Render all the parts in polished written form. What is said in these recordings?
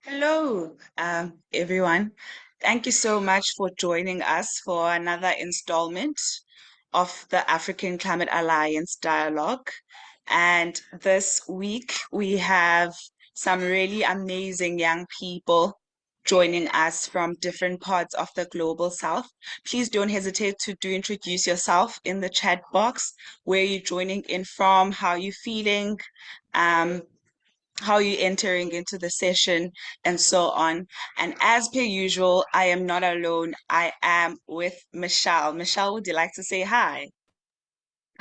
Hello, everyone. Thank you so much for joining us for another installment of the African Climate Alliance Dialogue. And this week we have some really amazing young people joining us from different parts of the global south. Please don't hesitate to introduce yourself in the chat box, where you're joining in from, how you're feeling, um, how you're entering into the session, and so on. And as per usual, I am not alone. I am with Michelle. Michelle, would you like to say hi?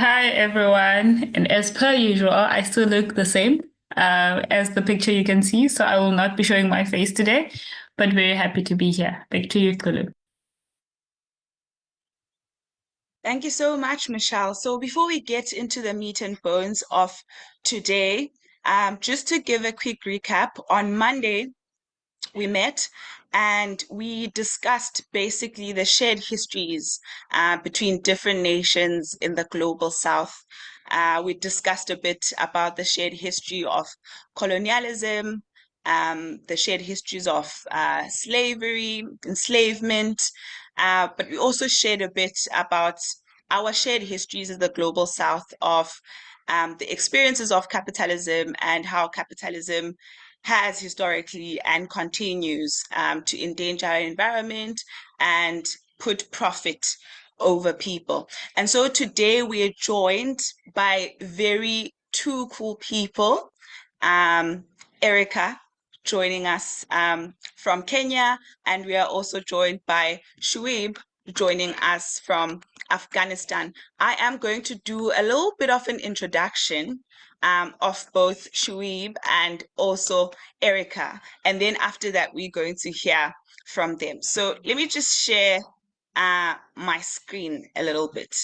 Hi everyone, and as per usual, I still look the same as the picture you can see, so I will not be showing my face today, but very happy to be here. Back to you, Kulu. Thank you so much, Michelle. So before we get into the meat and bones of today, just to give a quick recap, on Monday, we met and we discussed basically the shared histories between different nations in the global south. We discussed a bit about the shared history of colonialism, the shared histories of slavery, enslavement, but we also shared a bit about our shared histories in the global south of the experiences of capitalism and how capitalism has historically and continues to endanger our environment and put profit over people. And so today we are joined by very two cool people. Erica joining us from Kenya, and we are also joined by Shuib joining us from Afghanistan. I am going to do a little bit of an introduction of both Shuib and also Erica. And then after that, we're going to hear from them. So let me just share my screen a little bit.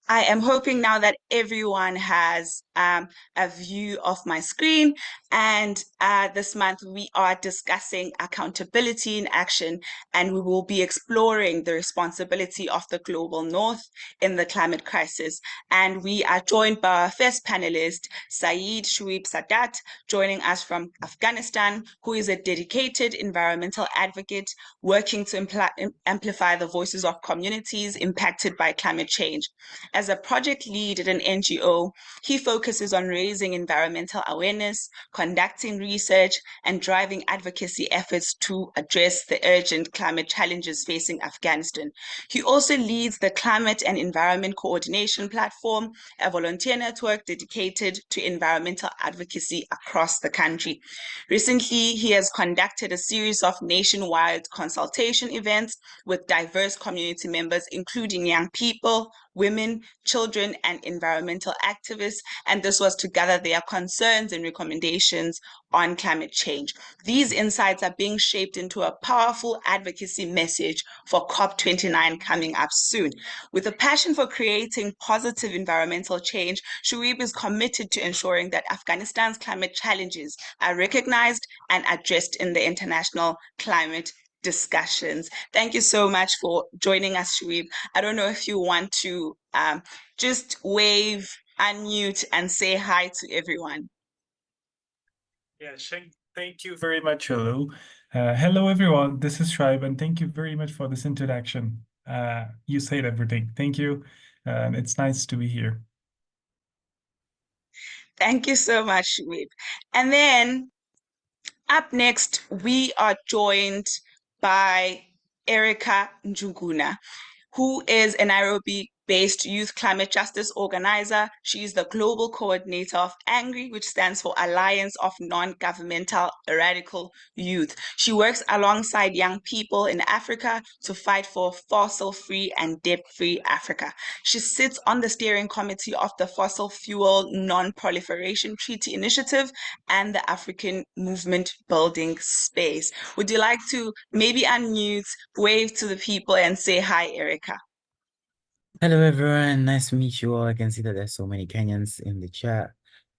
I am hoping now that everyone has a view of my screen. And this month we are discussing accountability in action, and we will be exploring the responsibility of the global north in the climate crisis. And we are joined by our first panelist, Saeed Shuib Sadat, joining us from Afghanistan, who is a dedicated environmental advocate working to amplify the voices of communities impacted by climate change. As a project lead at an NGO, he focuses on raising environmental awareness, conducting research, and driving advocacy efforts to address the urgent climate challenges facing Afghanistan. He also leads the Climate and Environment Coordination Platform, a volunteer network dedicated to environmental advocacy across the country. Recently, he has conducted a series of nationwide consultation events with diverse community members, including young people, women, children, and environmental activists. And this was to gather their concerns and recommendations on climate change. These insights are being shaped into a powerful advocacy message for COP29 coming up soon. With a passion for creating positive environmental change, Shuib is committed to ensuring that Afghanistan's climate challenges are recognized and addressed in the international climate discussions. Thank you so much for joining us, Shuib. I don't know if you want to just wave, unmute, and say hi to everyone. Yeah, thank you very much, hello. Hello, everyone. This is Shrive, and thank you very much for this introduction. You said everything. Thank you. It's nice to be here. Thank you so much, Shuib. And then up next, we are joined by Erica Njuguna, who is a Nairobi-based youth climate justice organizer. She is the global coordinator of ANGRY, which stands for Alliance of Non-Governmental Radical Youth. She works alongside young people in Africa to fight for fossil-free and debt-free Africa. She sits on the steering committee of the Fossil Fuel Non-Proliferation Treaty Initiative and the African Movement Building Space. Would you like to maybe unmute, wave to the people, and say hi, Erica? Hello everyone, nice to meet you all. I can see that there's so many Kenyans in the chat.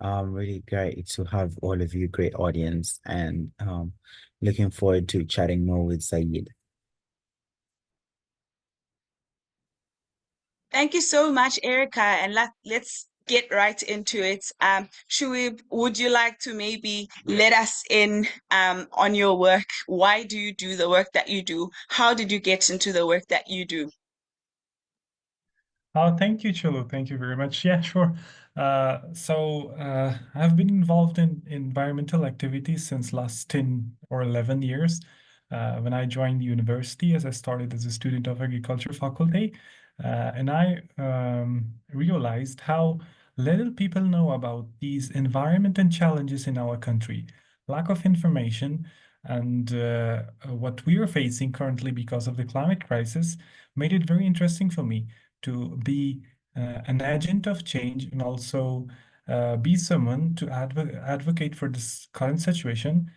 Really great to have all of you, great audience, and looking forward to chatting more with Saeed. Thank you so much, Erica. And let's get right into it. Shuib, would you like to maybe let us in on your work? Why do you do the work that you do? How did you get into the work that you do? Oh, thank you, Cholo. Thank you very much. Yeah, sure. I've been involved in environmental activities since last 10 or 11 years. When I joined the university, as I started as a student of agriculture faculty, and I realized how little people know about these environment and challenges in our country. Lack of information and what we are facing currently because of the climate crisis made it very interesting for me to be an agent of change and also be someone to advocate for this current situation,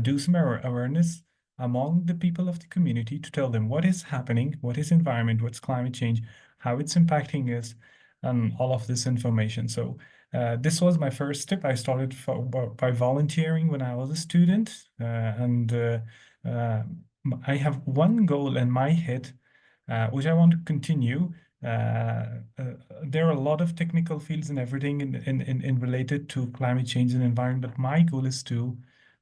do some awareness among the people of the community to tell them what is happening, what is environment, what's climate change, how it's impacting us, and all of this information. So this was my first step. I started by volunteering when I was a student, and I have one goal in my head, which I want to continue. There are a lot of technical fields and everything in related to climate change and environment, but my goal is to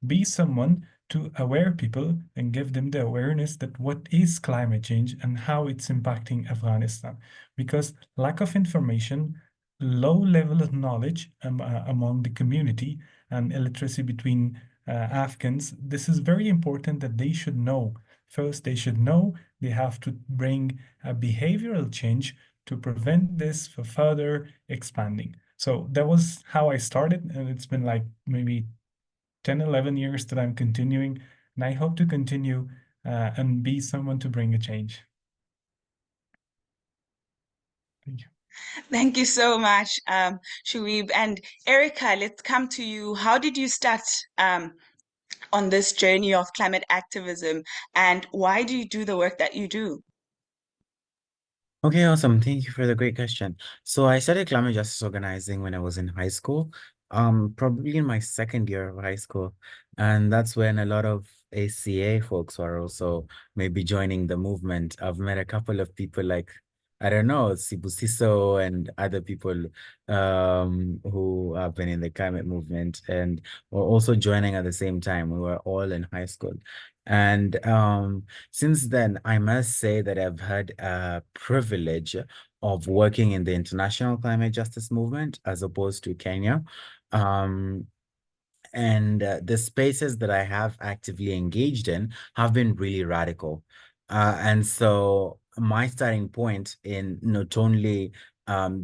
be someone to aware people and give them the awareness that what is climate change and how it's impacting Afghanistan. Because lack of information, low level of knowledge among the community and illiteracy between Afghans, this is very important that they should know. First, they should know they have to bring a behavioral change to prevent this for further expanding. So that was how I started, and it's been like maybe 10, 11 years that I'm continuing, and I hope to continue and be someone to bring a change. Thank you. Thank you so much, Shuib. And Erica, let's come to you. How did you start on this journey of climate activism, and why do you do the work that you do? Okay, awesome. Thank you for the great question. So I started climate justice organizing when I was in high school, probably in my second year of high school. And that's when a lot of ACA folks were also maybe joining the movement. I've met a couple of people like, I don't know, Sibusiso and other people who have been in the climate movement and were also joining at the same time. We were all in high school. And since then, I must say that I've had a privilege of working in the international climate justice movement as opposed to Kenya. Um, and the spaces that I have actively engaged in have been really radical. And so my starting point in not only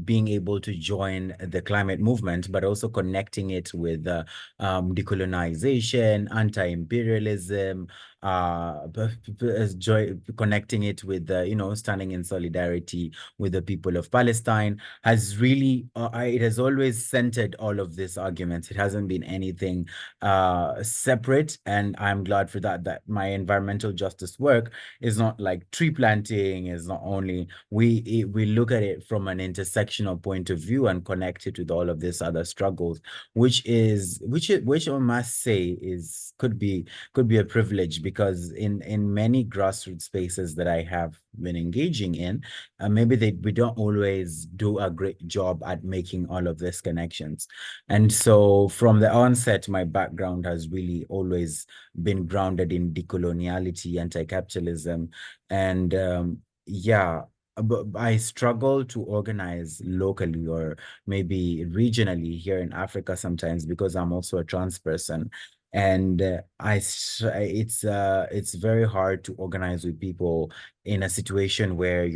being able to join the climate movement, but also connecting it with decolonization, anti-imperialism, connecting it with, standing in solidarity with the people of Palestine has really, it has always centered all of these arguments. It hasn't been anything separate. And I'm glad for that, that my environmental justice work is not like tree planting, is not only, we look at it from an intersectional point of view and connect it with all of these other struggles, which I must say could be a privilege, because in many grassroots spaces that I have been engaging in, maybe we don't always do a great job at making all of these connections. And so from the onset, my background has really always been grounded in decoloniality, anti-capitalism, and yeah, but I struggle to organize locally or maybe regionally here in Africa sometimes because I'm also a trans person. And it's very hard to organize with people in a situation where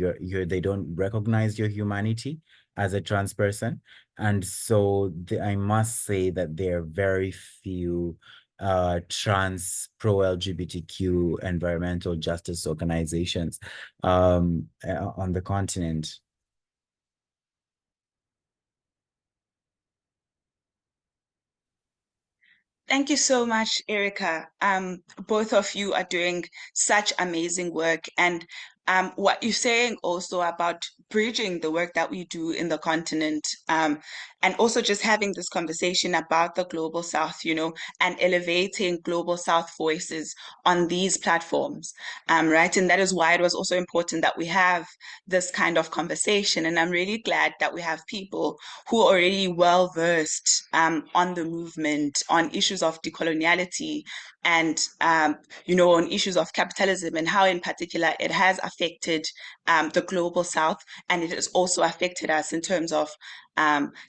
they don't recognize your humanity as a trans person. And so I must say that there are very few trans pro-LGBTQ environmental justice organizations on the continent. Thank you so much, Erica. Both of you are doing such amazing work. And what you're saying also about bridging the work that we do in the continent, and also just having this conversation about the Global South, and elevating Global South voices on these platforms, right? And that is why it was also important that we have this kind of conversation. And I'm really glad that we have people who are already well versed on the movement, on issues of decoloniality, and on issues of capitalism and how, in particular, it has affected the Global South, and it has also affected us in terms of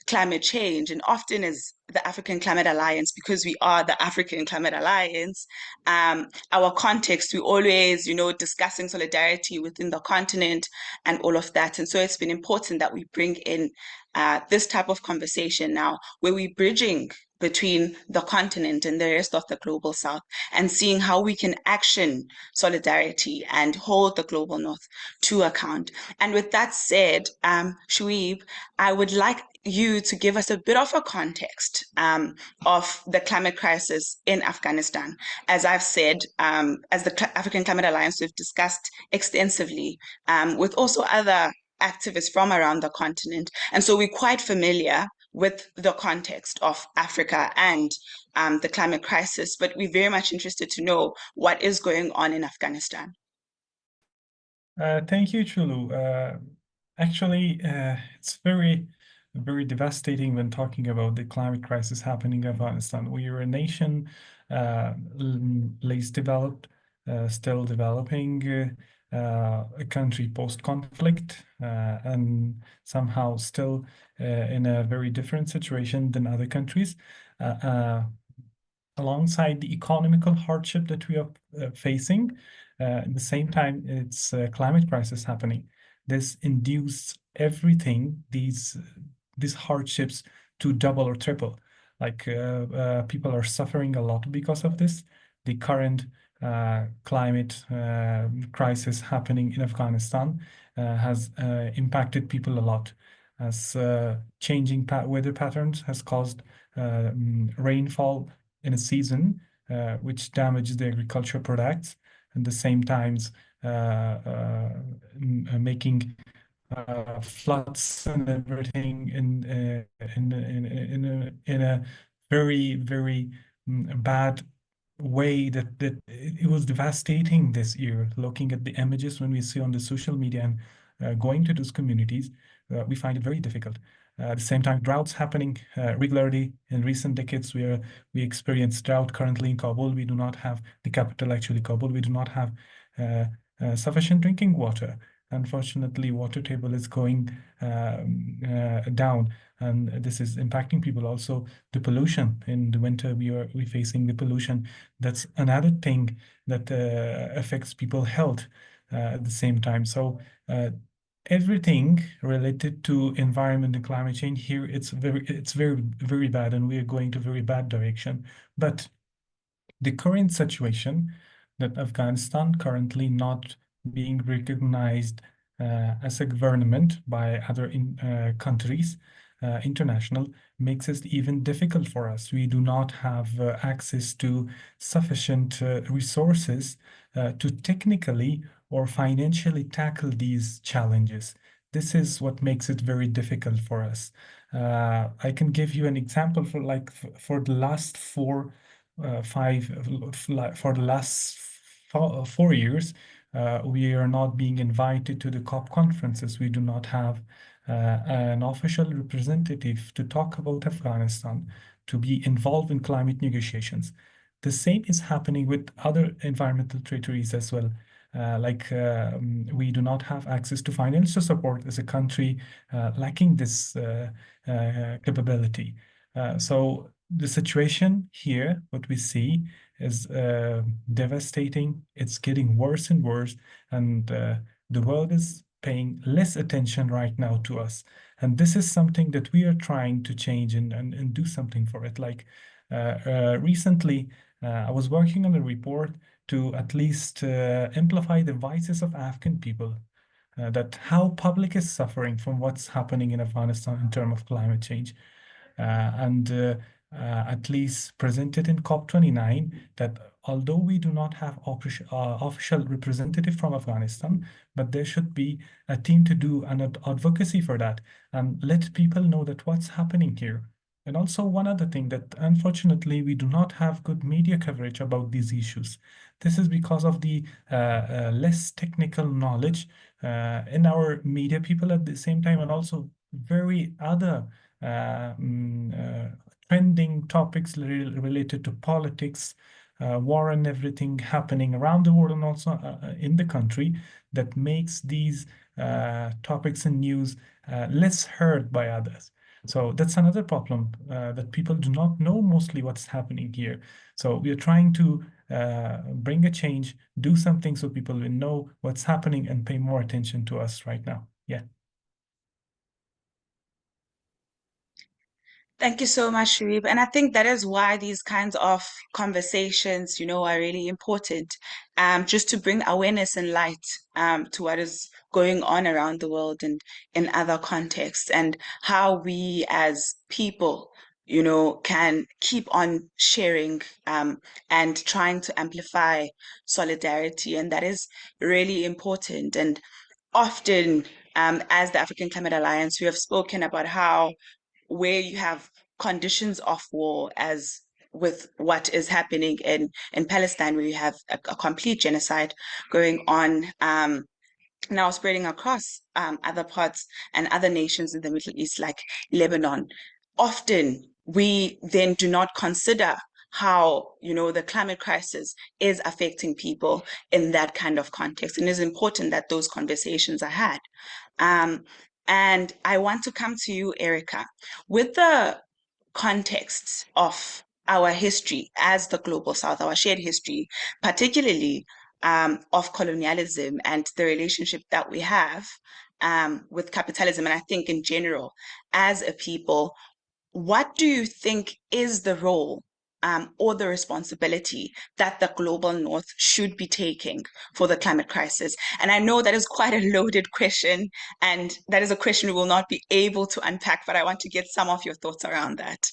climate change. And often as the African Climate Alliance, because we are the African Climate Alliance, our context, we always, discussing solidarity within the continent and all of that. And so it's been important that we bring in this type of conversation now, where we're bridging between the continent and the rest of the Global South, and seeing how we can action solidarity and hold the Global North to account. And with that said, Shuib, I would like you to give us a bit of a context of the climate crisis in Afghanistan. As I've said, as the African Climate Alliance, we've discussed extensively with also other activists from around the continent. And so we're quite familiar with the context of Africa and the climate crisis, but we're very much interested to know what is going on in Afghanistan. Thank you, Chulu. Actually, it's very, very devastating when talking about the climate crisis happening in Afghanistan. We are a nation least developed, still developing, a country post-conflict, and somehow still in a very different situation than other countries. Alongside the economical hardship that we are facing, at the same time, it's a climate crisis happening. This induced everything, these hardships, to double or triple. Like people are suffering a lot because of this. The current climate crisis happening in Afghanistan has impacted people a lot, as changing weather patterns has caused rainfall in a season, which damages the agricultural products, and at the same times making floods and everything in a very, very bad way that it was devastating this year. Looking at the images when we see on the social media and going to those communities, we find it very difficult. At the same time, droughts happening regularly in recent decades. We experience drought currently in Kabul. We do not have the capital, actually, Kabul. We do not have sufficient drinking water. Unfortunately, water table is going down, and this is impacting people. Also, the pollution in the winter, we facing the pollution. That's another thing that affects people's health at the same time. So everything related to environment and climate change here, it's very, very bad, and we are going to very bad direction. But the current situation that Afghanistan currently not being recognized as a government by other countries, international, makes it even difficult for us. We do not have access to sufficient resources to technically or financially tackle these challenges. This is what makes it very difficult for us. I can give you an example for the last 4 years, we are not being invited to the COP conferences. We do not have an official representative to talk about Afghanistan, to be involved in climate negotiations. The same is happening with other environmental treaties as well. We do not have access to financial support as a country, lacking this capability. So the situation here, what we see is devastating. It's getting worse and worse, and the world is paying less attention right now to us. And this is something that we are trying to change and do something for it. Like recently, I was working on a report to at least amplify the voices of Afghan people, that how public is suffering from what's happening in Afghanistan in terms of climate change. at least presented in COP29, that although we do not have official representative from Afghanistan, but there should be a team to do an advocacy for that and let people know that what's happening here. And also one other thing, that unfortunately we do not have good media coverage about these issues. This is because of the less technical knowledge in our media people at the same time, and also very other trending topics related to politics, war and everything happening around the world and also in the country, that makes these topics and news less heard by others. So that's another problem, that people do not know mostly what's happening here. So we are trying to bring a change, do something so people will know what's happening and pay more attention to us right now. Yeah. Thank you so much, Sharif. And I think that is why these kinds of conversations, are really important, just to bring awareness and light, to what is going on around the world and in other contexts, and how we as people, can keep on sharing, and trying to amplify solidarity. And that is really important. And often, as the African Climate Alliance, we have spoken about how where you have conditions of war, as with what is happening in Palestine, where you have a complete genocide going on, now spreading across other parts and other nations in the Middle East, like Lebanon. Often we then do not consider how, the climate crisis is affecting people in that kind of context. And it's important that those conversations are had. Um, and I want to come to you, Erica, with the context of our history as the Global South, our shared history, particularly of colonialism and the relationship that we have with capitalism. And I think in general, as a people, what do you think is the role or the responsibility that the global north should be taking for the climate crisis? And I know that is quite a loaded question, and that is a question we will not be able to unpack, but I want to get some of your thoughts around that.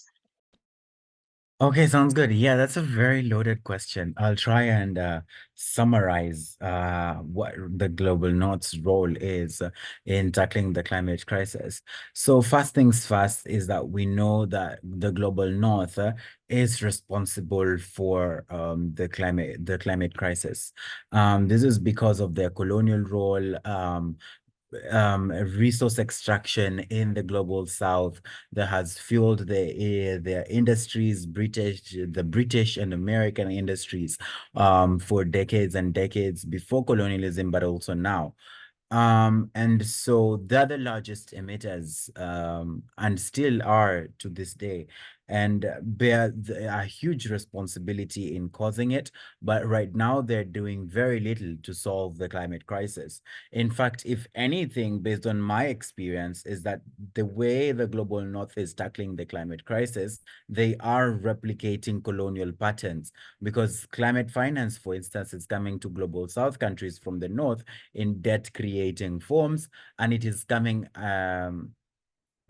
Okay, sounds good. Yeah, that's a very loaded question. I'll try and summarize what the global north's role is in tackling the climate crisis. So first things first is that we know that the global north is responsible for the climate crisis. This is because of their colonial role, resource extraction in the global south that has fueled their industries, the British and American industries, for decades and decades before colonialism, but also now. And so they're the largest emitters, and still are to this day, and bear a huge responsibility in causing it. But right now, they're doing very little to solve the climate crisis. In fact, if anything, based on my experience, is that the way the global north is tackling the climate crisis, they are replicating colonial patterns, because climate finance, for instance, is coming to global south countries from the north in debt creating forms, and it is coming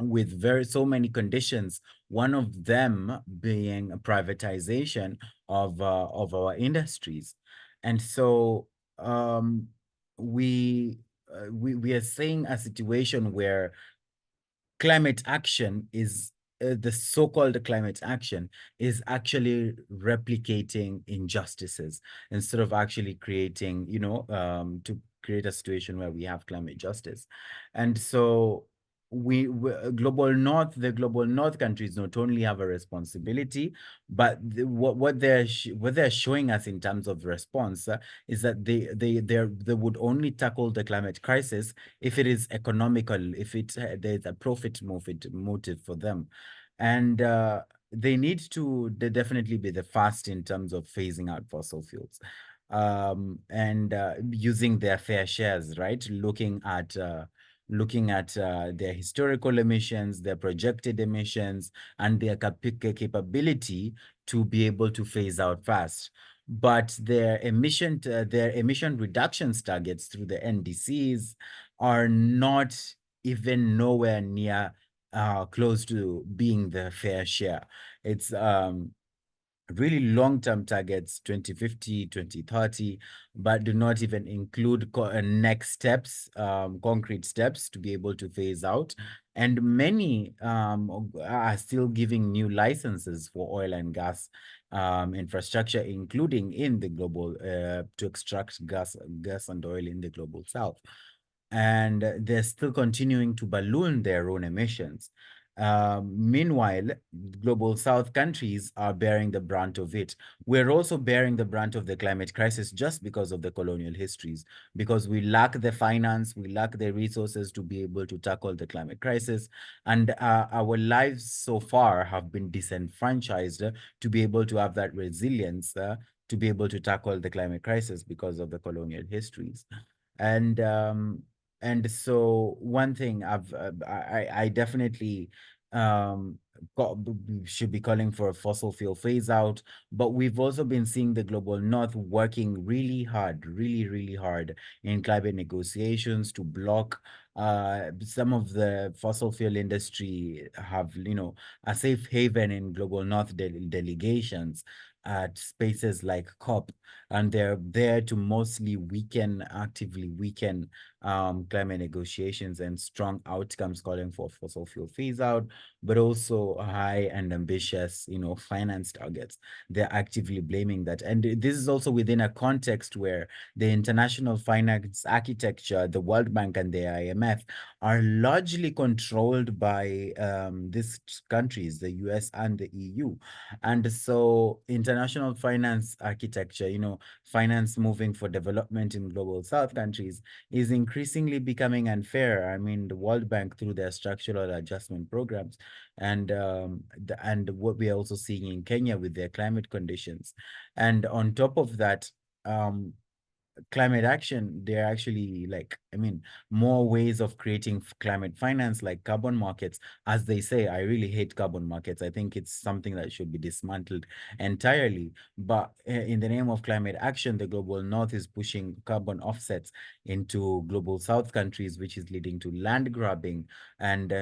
with so many conditions, one of them being a privatization of our industries. And so we are seeing a situation where climate action is the so-called climate action is actually replicating injustices instead of actually creating, to create a situation where we have climate justice. And so the global north countries not only have a responsibility, but what they're showing us in terms of response is that they would only tackle the climate crisis if it is economical, if there's a profit motive for them. And they definitely be the first in terms of phasing out fossil fuels, and using their fair shares, right? Looking at their historical emissions, their projected emissions, and their capability to be able to phase out fast. But their emission reductions targets through the NDCs are not even nowhere near close to being the fair share. It's really long-term targets, 2050, 2030, but do not even include next steps, concrete steps to be able to phase out. And many are still giving new licenses for oil and gas infrastructure, including in the global, to extract gas and oil in the global south. And they're still continuing to balloon their own emissions. Meanwhile, global south countries are bearing the brunt of it. We're also bearing the brunt of the climate crisis just because of the colonial histories, because we lack the finance, we lack the resources to be able to tackle the climate crisis. And our lives so far have been disenfranchised to be able to have that resilience to be able to tackle the climate crisis because of the colonial histories. And so one thing I definitely um should be calling for a fossil fuel phase out, but we've also been seeing the global north working really hard, really hard in climate negotiations to block some of the fossil fuel industry have, a safe haven in global north delegations at spaces like COP, and they're there to mostly actively weaken climate negotiations and strong outcomes calling for fossil fuel phase out, but also high and ambitious, finance targets. They're actively blaming that. And this is also within a context where the international finance architecture, the World Bank and the IMF, are largely controlled by these countries, the US and the EU. And so international finance architecture, finance moving for development in global south countries is increasingly becoming unfair. I mean, the World Bank through their structural adjustment programs, and what we are also seeing in Kenya with their climate conditions. And on top of that, climate action, they're actually more ways of creating climate finance, like carbon markets. As they say, I really hate carbon markets. I think it's something that should be dismantled entirely. But in the name of climate action, the global north is pushing carbon offsets into global south countries, which is leading to land grabbing and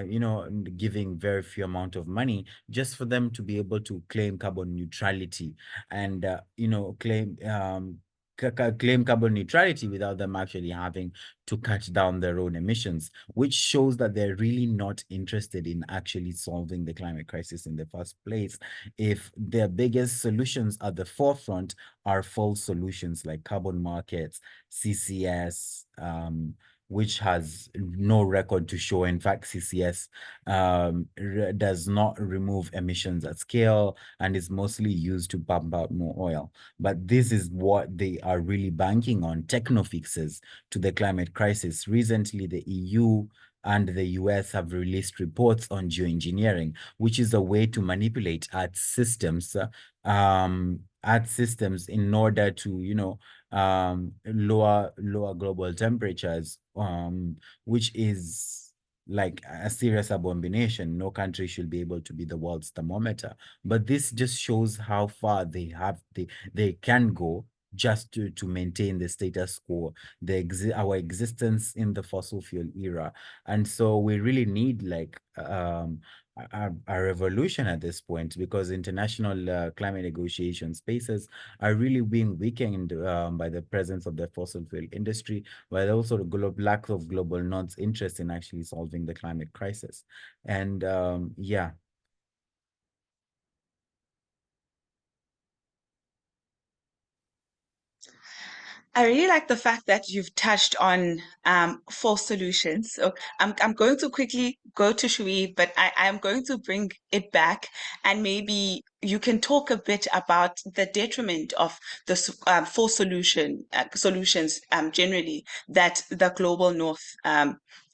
giving very few amount of money just for them to be able to claim carbon neutrality and claim carbon neutrality without them actually having to cut down their own emissions, which shows that they're really not interested in actually solving the climate crisis in the first place. If their biggest solutions at the forefront are false solutions like carbon markets, CCS, which has no record to show. In fact, CCS does not remove emissions at scale and is mostly used to pump out more oil. But this is what they are really banking on, techno fixes to the climate crisis. Recently, the EU and the US have released reports on geoengineering, which is a way to manipulate Earth systems in order to, lower global temperatures, which is like a serious abomination. No country should be able to be the world's thermometer. But this just shows how far they can go just to maintain the status quo, our existence in the fossil fuel era. And so we really need a revolution at this point, because international climate negotiation spaces are really being weakened by the presence of the fossil fuel industry, but also the lack of global north's interest in actually solving the climate crisis. And yeah. I really like the fact that you've touched on false solutions. So I'm going to quickly go to Shui, but I'm going to bring it back, and maybe you can talk a bit about the detriment of the false solutions generally that the global north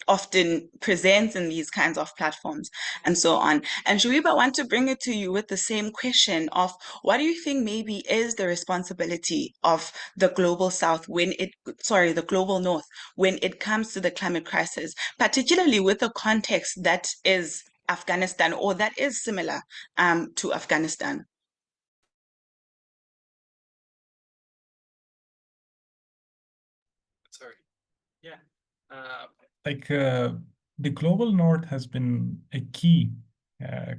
often presents in these kinds of platforms and so on. And Shuiba, I want to bring it to you with the same question of what do you think maybe is the responsibility of the global south the global north when it comes to the climate crisis, particularly with a context that is Afghanistan, or that is similar to Afghanistan? Sorry. Yeah. Like uh, the global north has been a key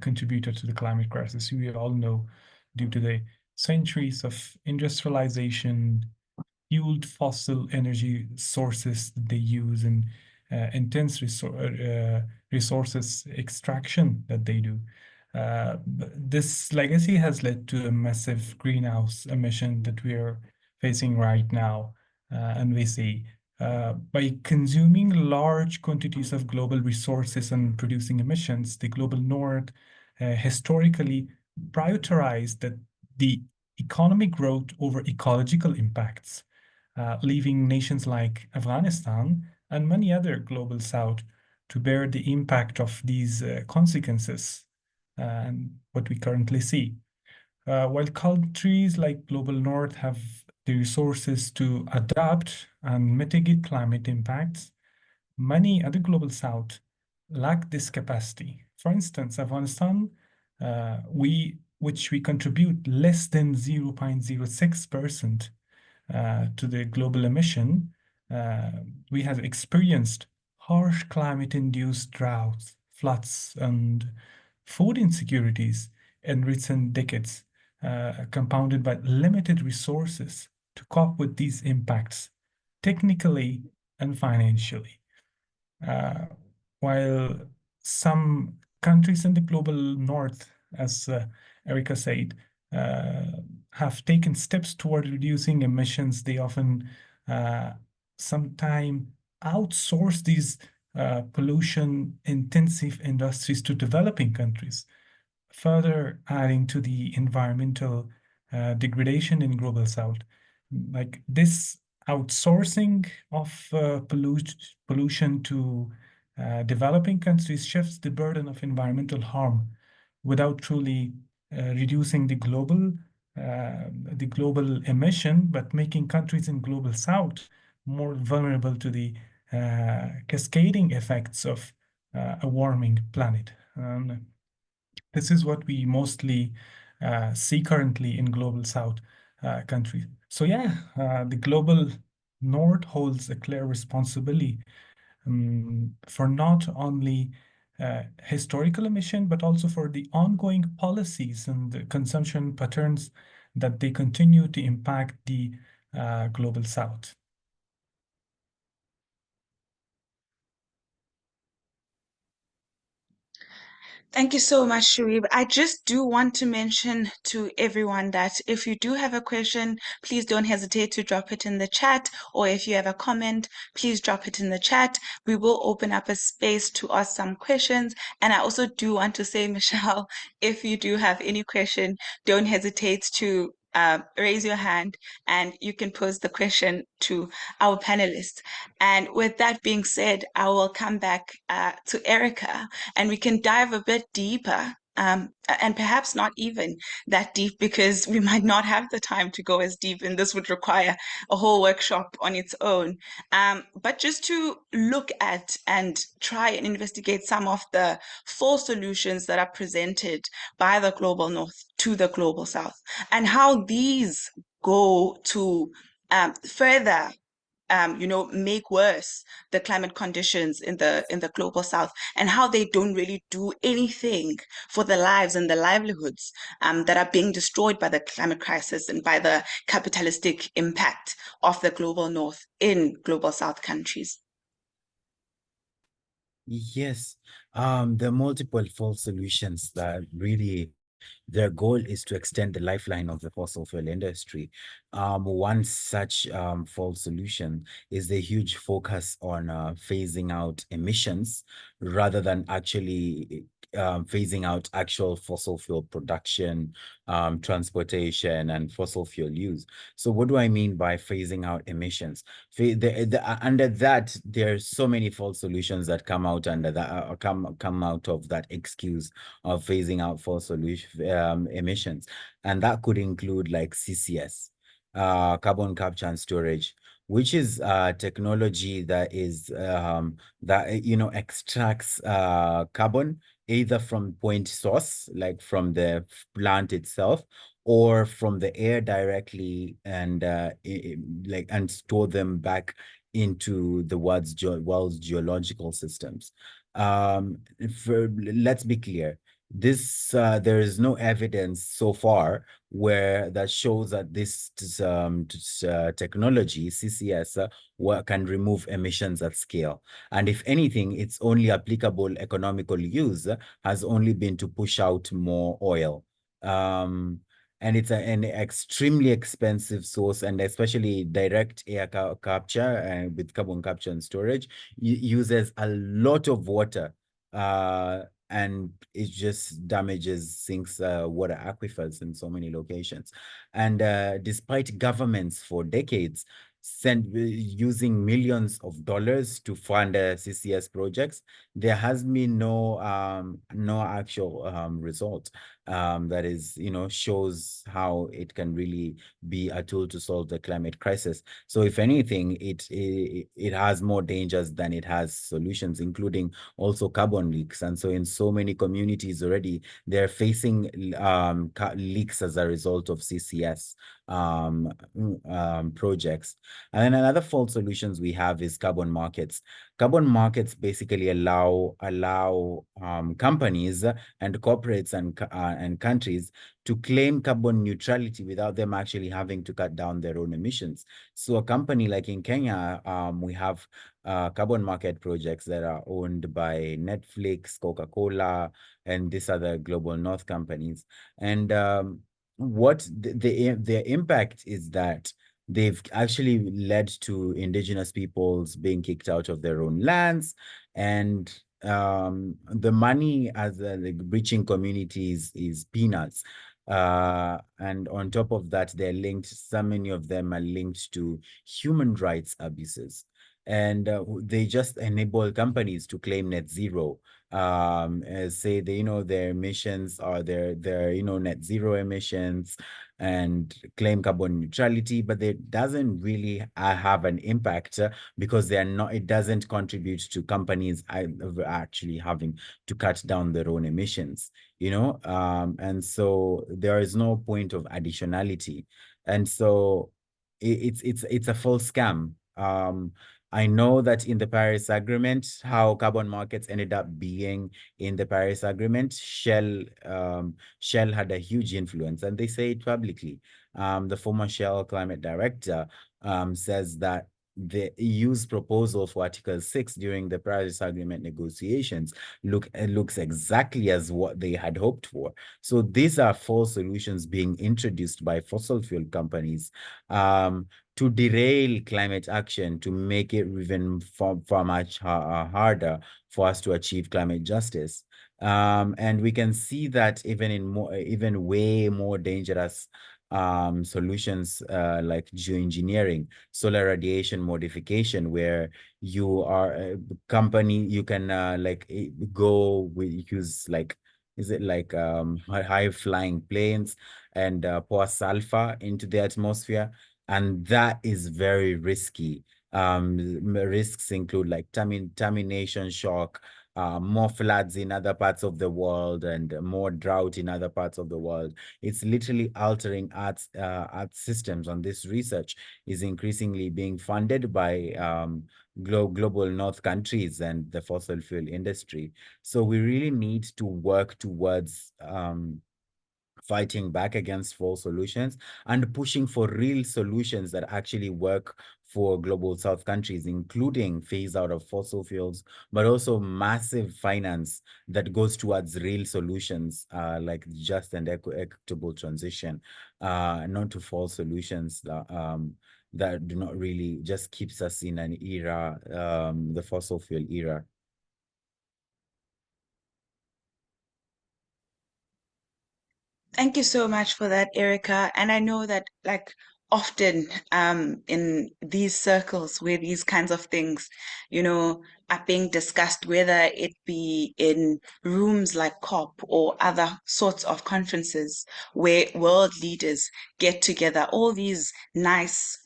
contributor to the climate crisis. We all know, due to the centuries of industrialization, fueled fossil energy sources that they use, and intense resources extraction that they do. This legacy has led to a massive greenhouse emission that we are facing right now. And we see by consuming large quantities of global resources and producing emissions, the global north historically prioritized the economic growth over ecological impacts, leaving nations like Afghanistan and many other global south to bear the impact of these consequences and what we currently see. While countries like Global North have the resources to adapt and mitigate climate impacts, many other Global South lack this capacity. For instance, Afghanistan, which we contribute less than 0.06% to the global emission, we have experienced harsh climate-induced droughts, floods, and food insecurities in recent decades, compounded by limited resources to cope with these impacts, technically and financially. While some countries in the global north, as Erica said, have taken steps toward reducing emissions, they often sometimes outsource these pollution-intensive industries to developing countries, further adding to the environmental degradation in global south. Like this outsourcing of pollution to developing countries shifts the burden of environmental harm without truly reducing the global emission, but making countries in global south more vulnerable to the cascading effects of a warming planet. This is what we mostly see currently in global south countries. So yeah, the global north holds a clear responsibility for not only historical emission, but also for the ongoing policies and the consumption patterns that they continue to impact the global south. Thank you so much, Sharib. I just do want to mention to everyone that if you do have a question, please don't hesitate to drop it in the chat, or if you have a comment, please drop it in the chat. We will open up a space to ask some questions. And I also do want to say, Michelle, if you do have any question, don't hesitate to raise your hand and you can pose the question to our panelists. And with that being said, I will come back to Erica and we can dive a bit deeper. And perhaps not even that deep because we might not have the time to go as deep, and this would require a whole workshop on its own. But just to look at and try and investigate some of the false solutions that are presented by the global north to the global south, and how these go to further make worse the climate conditions in the global south, and how they don't really do anything for the lives and the livelihoods that are being destroyed by the climate crisis and by the capitalistic impact of the global north in global south countries. Yes, there are multiple false solutions that really their goal is to extend the lifeline of the fossil fuel industry. One such false solution is the huge focus on phasing out emissions rather than actually phasing out actual fossil fuel production, transportation, and fossil fuel use. So what do I mean by phasing out emissions? Under that, there are so many false solutions that come out under that come out of that excuse of phasing out fossil emissions, and that could include like CCS, carbon capture and storage, which is technology that is extracts carbon either from point source, like from the plant itself, or from the air directly, and and store them back into the world's geological systems. Let's be clear. There is no evidence so far that shows that this technology, CCS, can remove emissions at scale. And if anything, its only applicable economical use has only been to push out more oil. And it's an extremely expensive source, and especially direct air capture with carbon capture and storage uses a lot of water, and it just damages sinks water aquifers in so many locations. And despite governments for decades using millions of dollars to fund CCS projects, there has been no actual result that is, shows how it can really be a tool to solve the climate crisis. So if anything, it has more dangers than it has solutions, including also carbon leaks. And so in so many communities already, they're facing leaks as a result of CCS projects. And then another false solutions we have is carbon markets. Carbon markets basically allow companies and corporates and countries to claim carbon neutrality without them actually having to cut down their own emissions. So a company like in Kenya, we have carbon market projects that are owned by Netflix, Coca-Cola, and these other global north companies. And what their impact is that they've actually led to indigenous peoples being kicked out of their own lands, and the money as like reaching communities is peanuts. And on top of that, so many of them are linked to human rights abuses. And they just enable companies to claim net zero. Say their emissions are their net zero emissions, and claim carbon neutrality, but it doesn't really have an impact because it doesn't contribute to companies actually having to cut down their own emissions, and so there is no point of additionality. And so it's a full scam. I know that in the Paris Agreement, how carbon markets ended up being in the Paris Agreement, Shell had a huge influence, and they say it publicly. The former Shell climate director says that the EU's proposal for Article 6 during the Paris Agreement negotiations looks exactly as what they had hoped for. So these are false solutions being introduced by fossil fuel companies to derail climate action, to make it even far much harder for us to achieve climate justice. And we can see that even way more dangerous solutions like geoengineering, solar radiation modification, where you are a company, you can use is it like high flying planes and pour sulfur into the atmosphere, and that is very risky. Risks include like termination shock, more floods in other parts of the world, and more drought in other parts of the world. It's literally altering art systems, and this research is increasingly being funded by global north countries and the fossil fuel industry. So we really need to work towards fighting back against false solutions and pushing for real solutions that actually work for global south countries, including phase out of fossil fuels, but also massive finance that goes towards real solutions like just and equitable transition, not to false solutions that do not really just keeps us in an era, the fossil fuel era. Thank you so much for that, Erica. And I know that often in these circles where these kinds of things, are being discussed, whether it be in rooms like COP or other sorts of conferences where world leaders get together, all these nice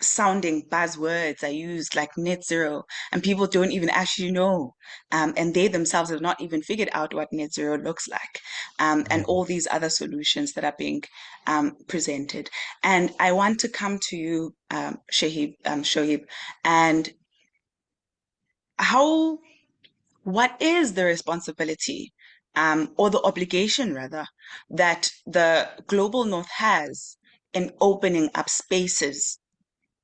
sounding buzzwords are used like net zero, and people don't even actually know, and they themselves have not even figured out what net zero looks like, and all these other solutions that are being presented. And I want to come to you, Shoaib, and how what is the responsibility, or the obligation rather, that the Global North has in opening up spaces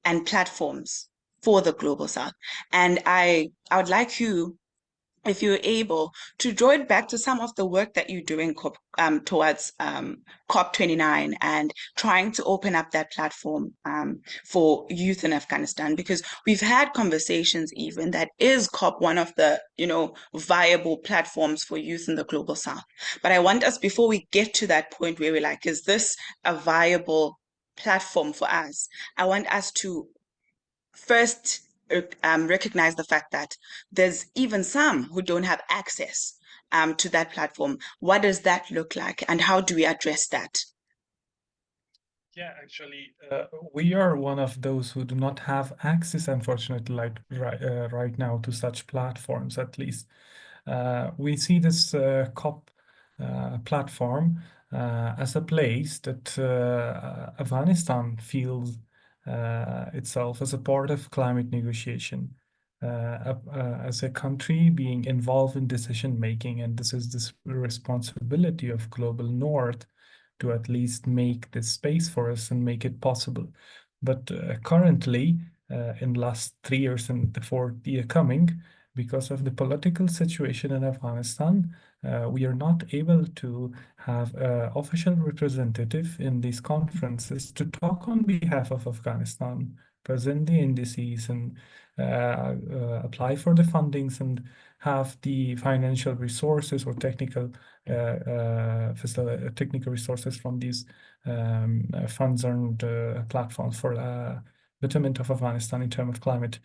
and platforms for the Global South? And I would like you, if you're able, to draw it back to some of the work that you're doing towards COP29 and trying to open up that platform for youth in Afghanistan, because we've had conversations even that is COP one of the, viable platforms for youth in the Global South. But I want us, before we get to that point where we're like, is this a viable platform for us? I want us to first recognize the fact that there's even some who don't have access to that platform. What does that look like, and how do we address that? Yeah, actually, we are one of those who do not have access, unfortunately, like right now to such platforms, at least. We see this COP platform as a place that Afghanistan feels itself as a part of climate negotiation, as a country being involved in decision making, and this is this responsibility of Global North to at least make this space for us and make it possible. But currently, in the last 3 years and the fourth year coming, because of the political situation in Afghanistan, we are not able to have an official representative in these conferences to talk on behalf of Afghanistan, present the indices and apply for the fundings and have the financial resources or technical technical resources from these funds and platforms for betterment of Afghanistan in terms of climate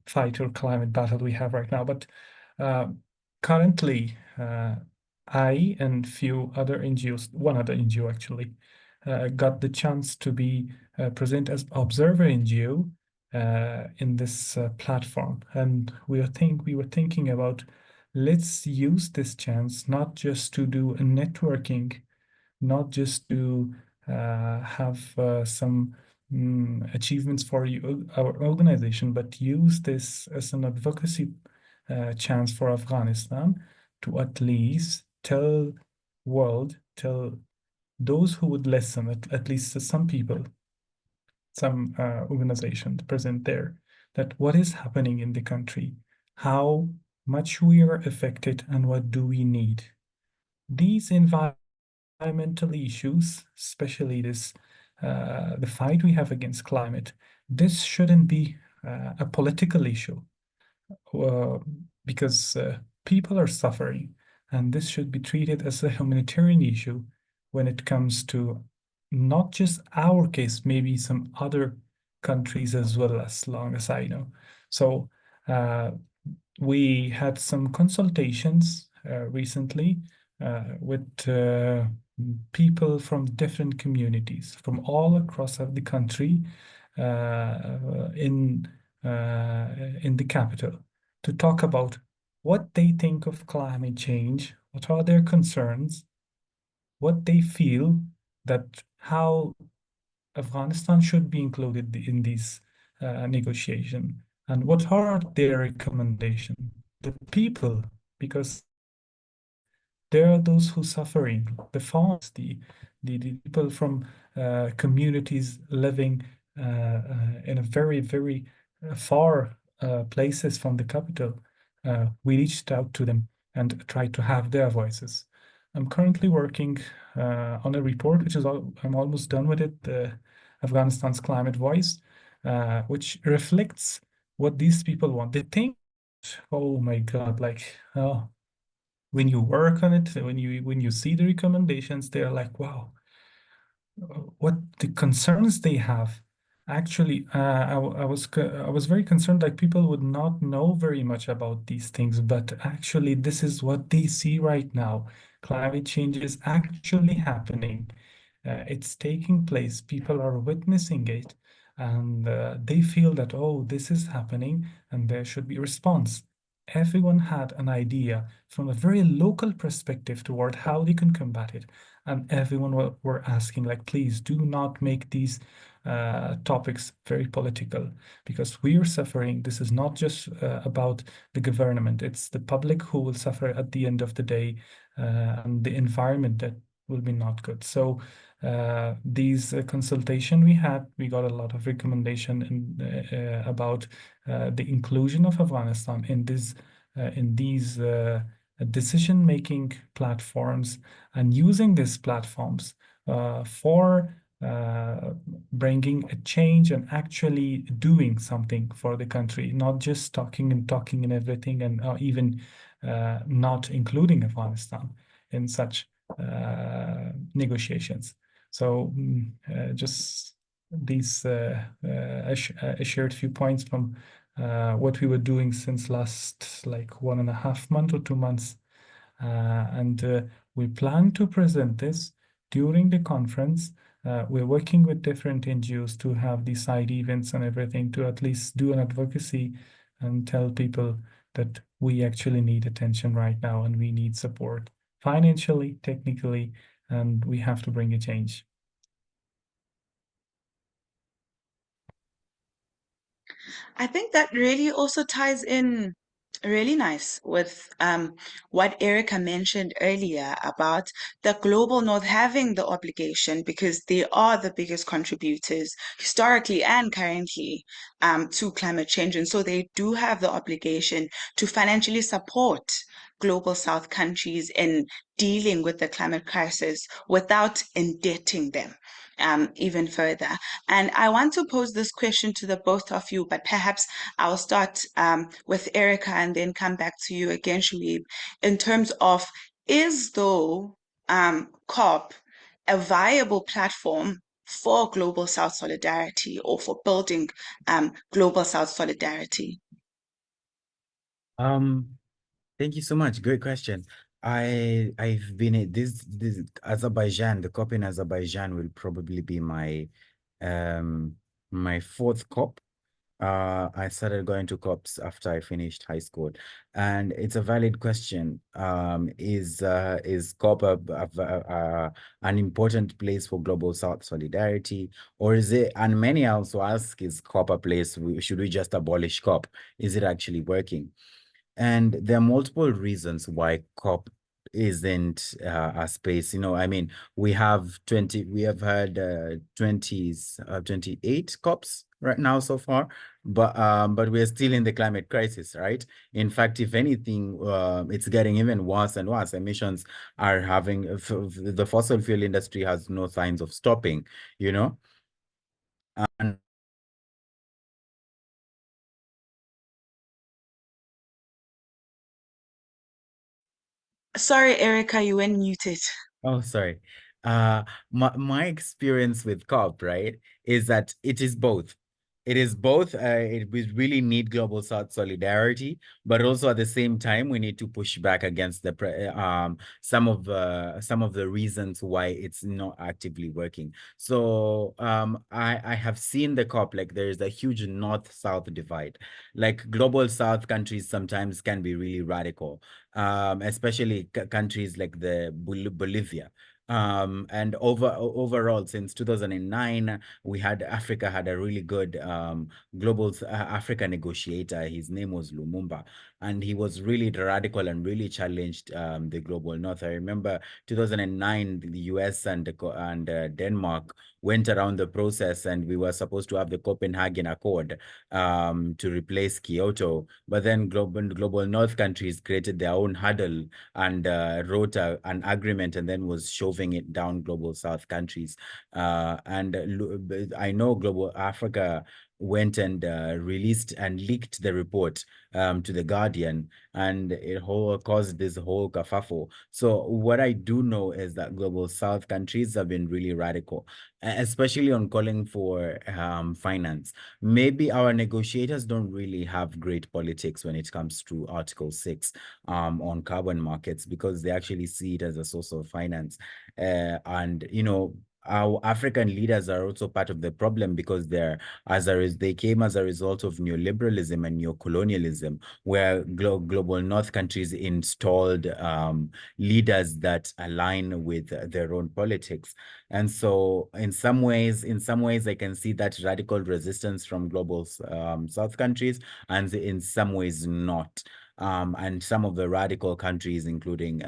fight or climate battle we have right now. But currently, I and few other NGOs, one other NGO actually, got the chance to be present as observer NGO in this platform, and we were thinking about, let's use this chance not just to do a networking, not just to have some achievements for our organization, but use this as an advocacy chance for Afghanistan to at least tell those who would listen, at least some people, some organizations present there, that what is happening in the country, how much we are affected, and what do we need. These environmental issues, especially this, the fight we have against climate, this shouldn't be a political issue because people are suffering, and this should be treated as a humanitarian issue when it comes to not just our case, maybe some other countries as well, as long as I know. So we had some consultations recently with people from different communities from all across the country in the capital to talk about what they think of climate change, what are their concerns, what they feel that how Afghanistan should be included in these negotiations, and what are their recommendations. The people, because there are those who suffering, the farmers, the people from communities living in a very, very far places from the capital. We reached out to them and tried to have their voices. I'm currently working on a report, which is I'm almost done with it, Afghanistan's Climate Voice, which reflects what these people want. They think, oh my God, like, oh, when you work on it, when you see the recommendations, they're like, wow, what the concerns they have. Actually, I was very concerned, like people would not know very much about these things, but actually this is what they see right now. Climate change is actually happening. It's taking place. People are witnessing it, and they feel that, oh, this is happening, and there should be a response. Everyone had an idea from a very local perspective toward how they can combat it. And everyone were asking, like, please do not make these topics very political, because we are suffering. This is not just about the government, it's the public who will suffer at the end of the day, and the environment that will be not good. So these consultation we got a lot of recommendation about the inclusion of Afghanistan in these decision-making platforms, and using these platforms for bringing a change and actually doing something for the country, not just talking and everything, and even not including Afghanistan in such negotiations. So just these I shared a few points from what we were doing since last like 1.5 months or 2 months, and we plan to present this during the conference. We're working with different NGOs to have these side events and everything, to at least do an advocacy and tell people that we actually need attention right now and we need support financially, technically, and we have to bring a change. I think that really also ties in really nice with what Erica mentioned earlier about the global north having the obligation, because they are the biggest contributors historically and currently to climate change. And so they do have the obligation to financially support global south countries in dealing with the climate crisis without indebting them even further. And I want to pose this question to the both of you, but perhaps I'll start with Erica and then come back to you again, Shuib, in terms of, is though COP a viable platform for global South solidarity, or for building global South solidarity? Thank you so much. Great question. I've been at this Azerbaijan, the COP in Azerbaijan will probably be my fourth COP. I started going to COPs after I finished high school, and it's a valid question. Is COP an important place for global South solidarity, or is it? And many also ask, is COP a place? Should we just abolish COP? Is it actually working? And there are multiple reasons why COP isn't a space. I mean, we have had 28 COPs right now so far, but we're still in the climate crisis, right? In fact, if anything, it's getting even worse and worse. Emissions are having, the fossil fuel industry has no signs of stopping, And Sorry, Erica, you went muted. Oh, sorry. My experience with COP, right, is that it is both. It is both. We really need global South solidarity, but also at the same time, we need to push back against some of the reasons why it's not actively working. So I have seen the COP, like there is a huge North-South divide. Like global South countries sometimes can be really radical, especially countries like the Bolivia. And overall, since 2009, Africa had a really good global Africa negotiator. His name was Lumumba, and he was really radical and really challenged the global North. I remember 2009, the US and Denmark went around the process, and we were supposed to have the Copenhagen Accord to replace Kyoto, but then global North countries created their own huddle and wrote an agreement, and then was shoving it down global South countries. And I know global Africa went and released and leaked the report to the Guardian, and it caused this whole kerfuffle. So what I do know is that global South countries have been really radical, especially on calling for finance. Maybe our negotiators don't really have great politics when it comes to Article 6 on carbon markets, because they actually see it as a source of finance. And our African leaders are also part of the problem because they came as a result of neoliberalism and neocolonialism, where global North countries installed leaders that align with their own politics. And so in some ways, I can see that radical resistance from global South countries, and in some ways not. And some of the radical countries, including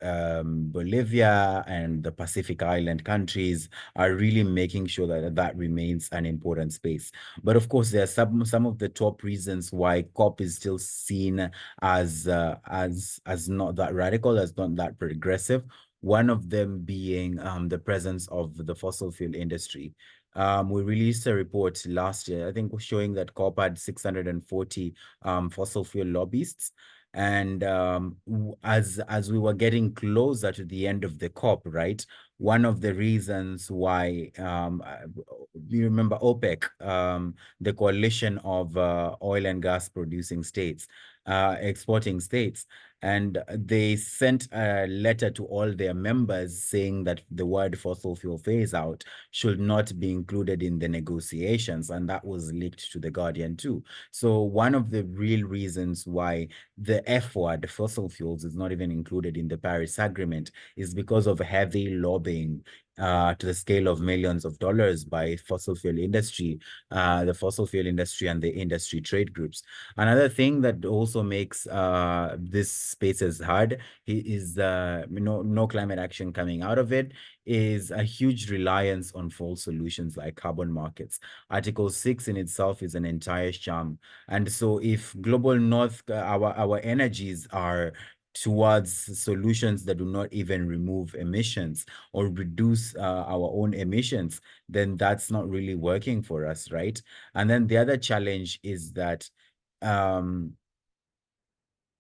Bolivia and the Pacific Island countries, are really making sure that that remains an important space. But of course, there are some of the top reasons why COP is still seen as not that radical, as not that progressive. One of them being the presence of the fossil fuel industry. We released a report last year, I think, showing that COP had 640 fossil fuel lobbyists. And as we were getting closer to the end of the COP, right, one of the reasons why, you remember OPEC, the coalition of oil and gas producing states, exporting states, and they sent a letter to all their members saying that the word fossil fuel phase out should not be included in the negotiations, and that was leaked to The Guardian too. So one of the real reasons why the F word, fossil fuels, is not even included in the Paris Agreement is because of heavy lobbying to the scale of millions of dollars by fossil fuel industry, the fossil fuel industry and the industry trade groups. Another thing that also makes this spaces hard is no climate action coming out of it, is a huge reliance on false solutions like carbon markets. Article 6 in itself is an entire sham. And so if global North, our energies are towards solutions that do not even remove emissions or reduce our own emissions, then that's not really working for us, right? And then the other challenge is that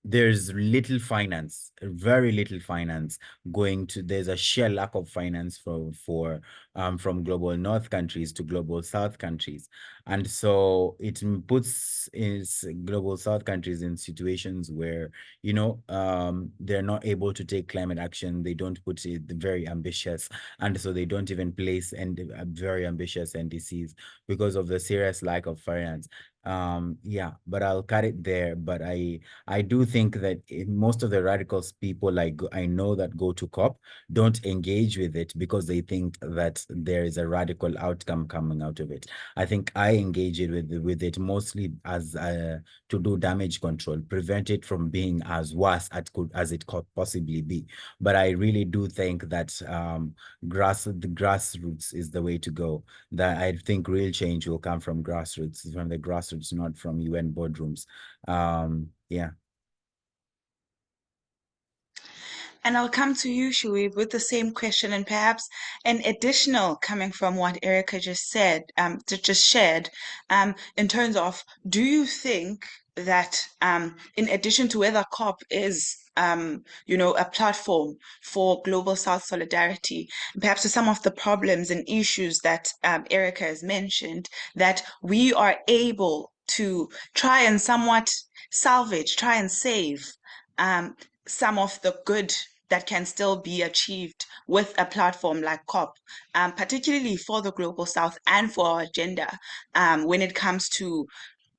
there's little finance, very little finance there's a sheer lack of finance from global North countries to global South countries. And so it puts global South countries in situations where, they're not able to take climate action. They don't put it very ambitious. And so they don't even place very ambitious NDCs because of the serious lack of finance. Yeah, but I'll cut it there. But I do think that most of the radical people I know that go to COP don't engage with it because they think that there is a radical outcome coming out of it. I think I engage with it mostly as to do damage control, prevent it from being as worse as it could possibly be. But I really do think that the grassroots is the way to go. That I think real change will come from the grassroots, not from UN boardrooms. Yeah. And I'll come to you, Shuib, with the same question, and perhaps an additional coming from what Erica just said, just shared, in terms of, do you think that, in addition to whether COP is, a platform for global South solidarity, perhaps to some of the problems and issues that Erica has mentioned, that we are able to try and somewhat try and save some of the good that can still be achieved with a platform like COP, particularly for the Global South and for our agenda, when it comes to,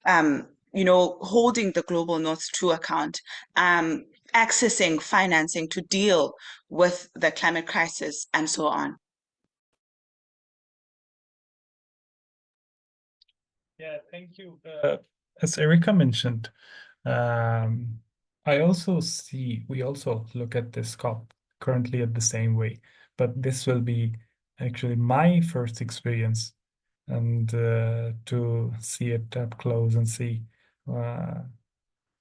holding the Global North to account, accessing financing to deal with the climate crisis, and so on. Yeah, thank you. As Erica mentioned, we also look at this COP currently at the same way, but this will be actually my first experience and to see it up close and see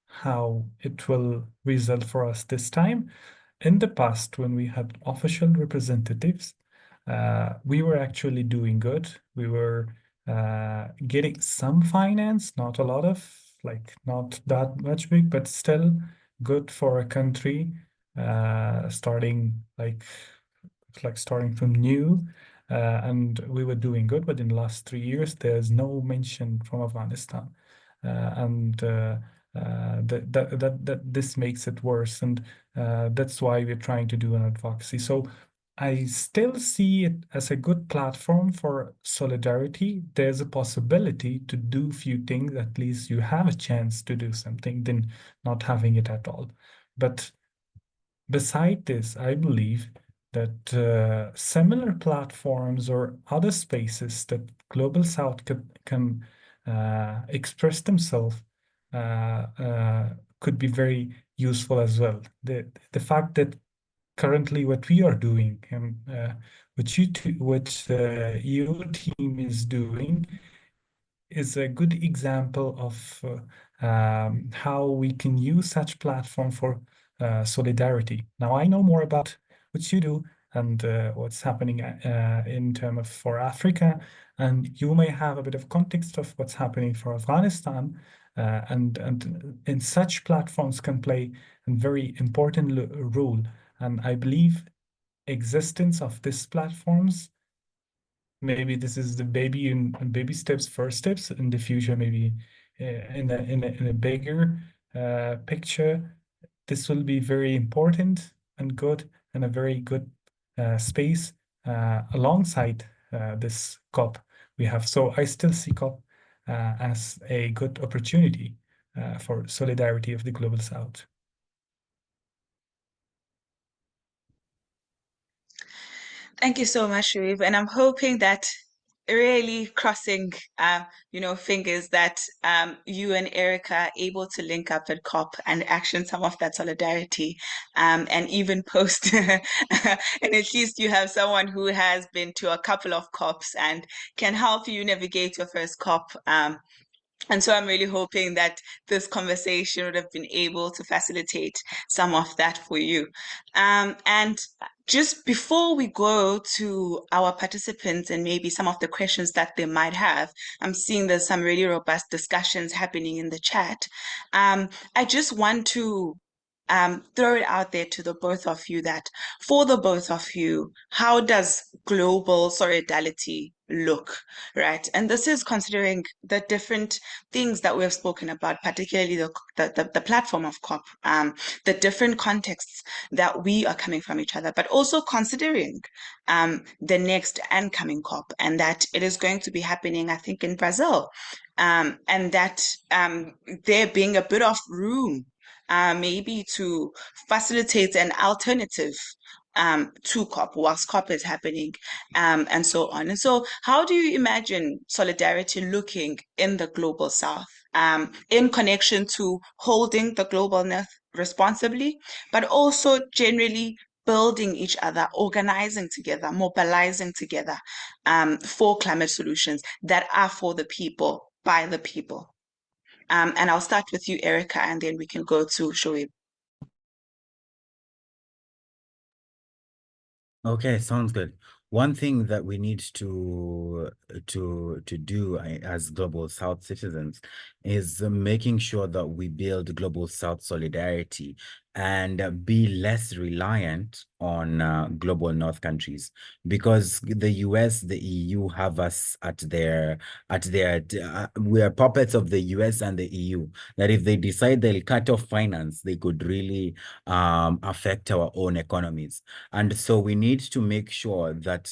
how it will result for us this time. In the past, when we had official representatives, we were actually doing good. We were getting some finance, not a lot of, not that much big, but still good for a country starting starting from new. And we were doing good, but in the last 3 years, there's no mention from Afghanistan. And that this makes it worse, and that's why we're trying to do an advocacy. So I still see it as a good platform for solidarity. There's a possibility to do few things, at least you have a chance to do something, than not having it at all. But beside this, I believe that similar platforms or other spaces that Global South can express themselves could be very useful as well. The fact that currently what we are doing and what your team is doing is a good example of how we can use such platform for solidarity. Now, I know more about what you do and what's happening in terms of for Africa, and you may have a bit of context of what's happening for Afghanistan, and in such platforms can play a very important role. And I believe existence of these platforms, maybe this is the baby and baby steps, first steps in the future, maybe in a bigger picture, this will be very important and good and a very good space alongside this COP we have. So I still see COP as a good opportunity for solidarity of the Global South. Thank you so much, Sharif. And I'm hoping that really crossing, fingers that you and Erica are able to link up at COP and action some of that solidarity, and even post, and at least you have someone who has been to a couple of COPs and can help you navigate your first COP. And so I'm really hoping that this conversation would have been able to facilitate some of that for you. And just before we go to our participants and maybe some of the questions that they might have, I'm seeing there's some really robust discussions happening in the chat. I just want to throw it out there to the both of you that for the both of you, how does global solidarity look, right? And this is considering the different things that we have spoken about, particularly the platform of COP, the different contexts that we are coming from each other, but also considering the next and coming COP, and that it is going to be happening, I think, in Brazil, and that there being a bit of room maybe to facilitate an alternative to COP whilst COP is happening, and so on. And so, how do you imagine solidarity looking in the Global South, in connection to holding the global north responsibly, but also generally building each other, organizing together, mobilizing together for climate solutions that are for the people, by the people? And I'll start with you, Erica, and then we can go to Shoaib. Okay, sounds good. One thing that we need to do as Global South citizens is making sure that we build Global South solidarity and be less reliant on Global North countries, because the US, the EU have us at their we are puppets of the US and the EU, that if they decide they'll cut off finance, they could really affect our own economies. And so we need to make sure that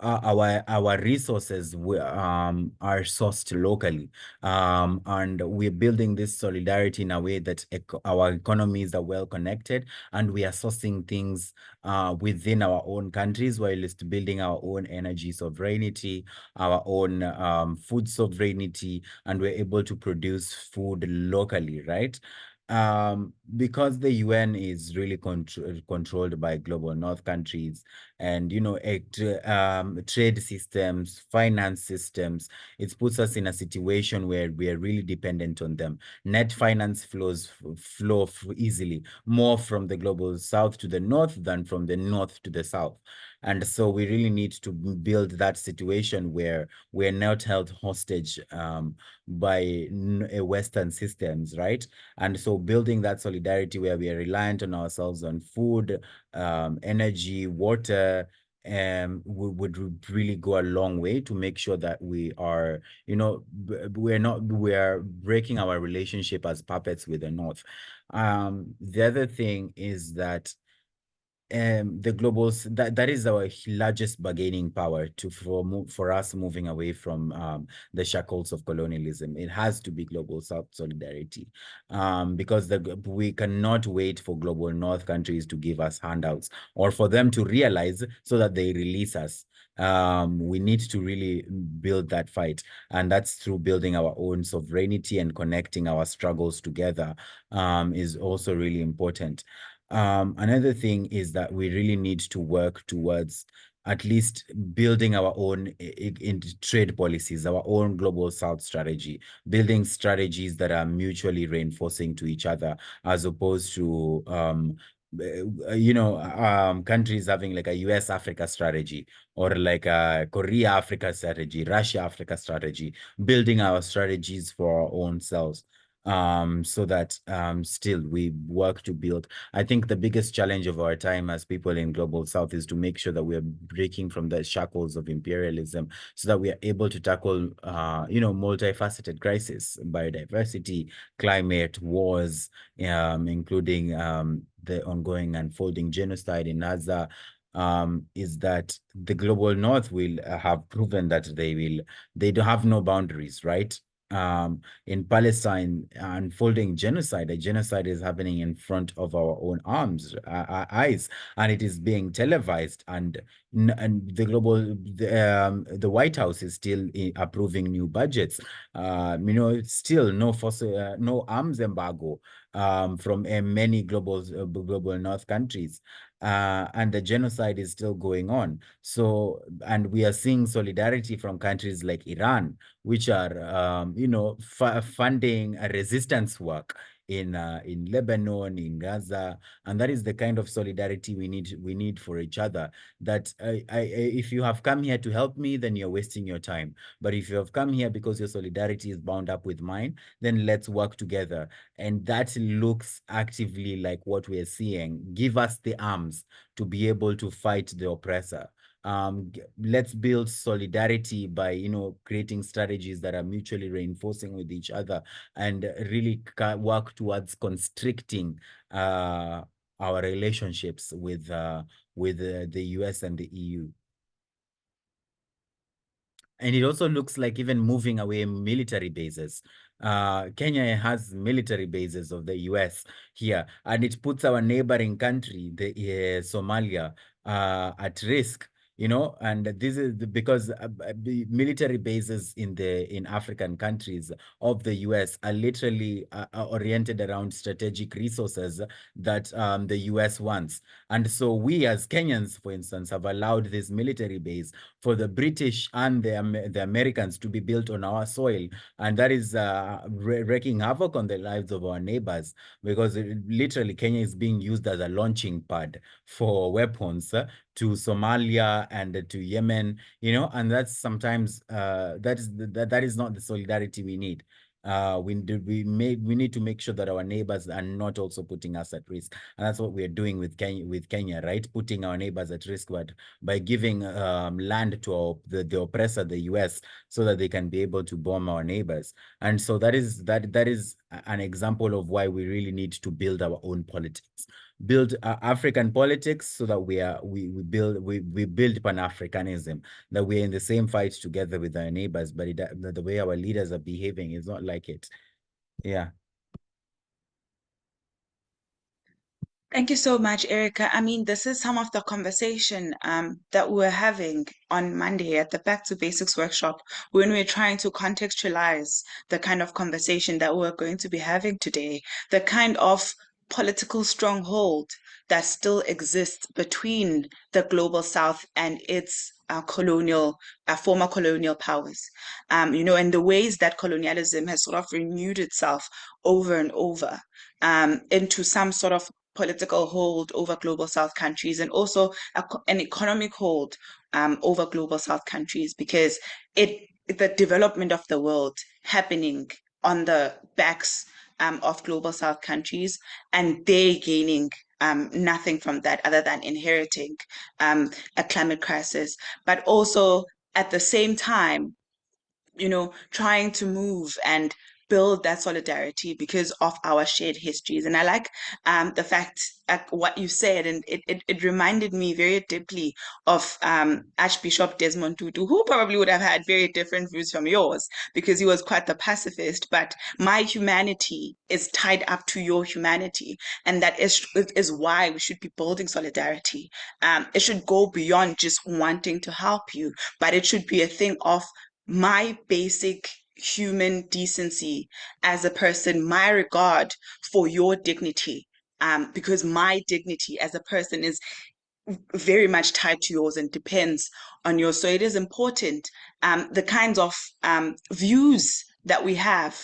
our resources are sourced locally, and we're building this solidarity in a way that our economies are well connected, and we are sourcing things within our own countries, while just building our own energy sovereignty, our own food sovereignty, and we're able to produce food locally, right? Because the UN is really controlled by Global North countries, and trade systems, finance systems, it puts us in a situation where we are really dependent on them. Net finance flow easily, more from the Global South to the North than from the North to the South. And so we really need to build that situation where we're not held hostage by Western systems, right? And so building that solidarity where we are reliant on ourselves on food, energy, water, would really go a long way to make sure that we are, we are breaking our relationship as puppets with the North. The other thing is that the globals, that is our largest bargaining power for us moving away from the shackles of colonialism. It has to be global South solidarity, because we cannot wait for global North countries to give us handouts or for them to realize so that they release us. We need to really build that fight, and that's through building our own sovereignty and connecting our struggles together, is also really important. Another thing is that we really need to work towards at least building our own in trade policies, our own global South strategy, building strategies that are mutually reinforcing to each other, as opposed to countries having like a US Africa strategy or like a Korea Africa strategy, Russia Africa strategy, building our strategies for our own selves, so that still we work to build. I think the biggest challenge of our time as people in Global South is to make sure that we're breaking from the shackles of imperialism so that we are able to tackle, multifaceted crises, biodiversity, climate, wars, including the ongoing unfolding genocide in Gaza. Is that the global North will have proven that they don't have no boundaries, right? In Palestine, unfolding genocide. A genocide is happening in front of our own eyes, and it is being televised. And the White House is still approving new budgets. Still no arms embargo from many global North countries. And the genocide is still going on. So, and we are seeing solidarity from countries like Iran, which are, funding a resistance work in Lebanon, in Gaza, and that is the kind of solidarity we need for each other. That if you have come here to help me, then you're wasting your time. But if you have come here because your solidarity is bound up with mine, then let's work together. And that looks actively like what we're seeing. Give us the arms to be able to fight the oppressor. Let's build solidarity by creating strategies that are mutually reinforcing with each other, and really work towards constricting our relationships with the US and the EU. And it also looks like even moving away military bases. Kenya has military bases of the US here, and it puts our neighboring country, the Somalia, at risk. And this is because the military bases in African countries of the US are literally oriented around strategic resources that the US wants. And so we as Kenyans, for instance, have allowed this military base for the British and the Americans to be built on our soil. And that is wreaking havoc on the lives of our neighbors, because literally Kenya is being used as a launching pad for weapons to Somalia and to Yemen, and that's sometimes that is not the solidarity we need. We need to make sure that our neighbors are not also putting us at risk, and that's what we are doing with Kenya, right? Putting our neighbors at risk, but by giving land to the oppressor, the US, so that they can be able to bomb our neighbors. And so that is an example of why we really need to build our own politics, build African politics, so that we build Pan-Africanism, that we're in the same fight together with our neighbors. But the way our leaders are behaving is not like it. Yeah. Thank you so much, Erica. I mean, this is some of the conversation that we're having on Monday at the Back to Basics workshop, when we're trying to contextualize the kind of conversation that we're going to be having today, the kind of political stronghold that still exists between the Global South and its former colonial powers, and the ways that colonialism has sort of renewed itself over and over into some sort of political hold over Global South countries, and also an economic hold over Global South countries, because the development of the world happening on the backs of Global South countries, and they gaining nothing from that other than inheriting a climate crisis, but also at the same time, trying to move and build that solidarity because of our shared histories. And I like the fact what you said, and it reminded me very deeply of Archbishop Desmond Tutu, who probably would have had very different views from yours because he was quite the pacifist. But my humanity is tied up to your humanity, and that is why we should be building solidarity. It should go beyond just wanting to help you, but it should be a thing of my basic human decency as a person, my regard for your dignity, because my dignity as a person is very much tied to yours and depends on yours. So it is important, the kinds of views that we have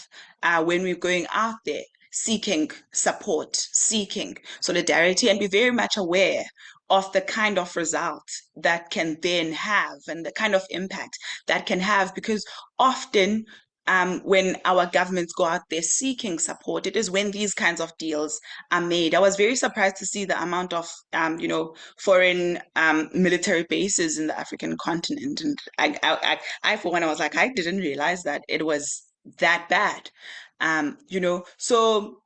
when we're going out there seeking support, seeking solidarity, and be very much aware of the kind of result that can then have and the kind of impact that can have, because often when our governments go out there seeking support, it is when these kinds of deals are made. I was very surprised to see the amount of, foreign military bases in the African continent. And for one, I was like, I didn't realize that it was that bad. So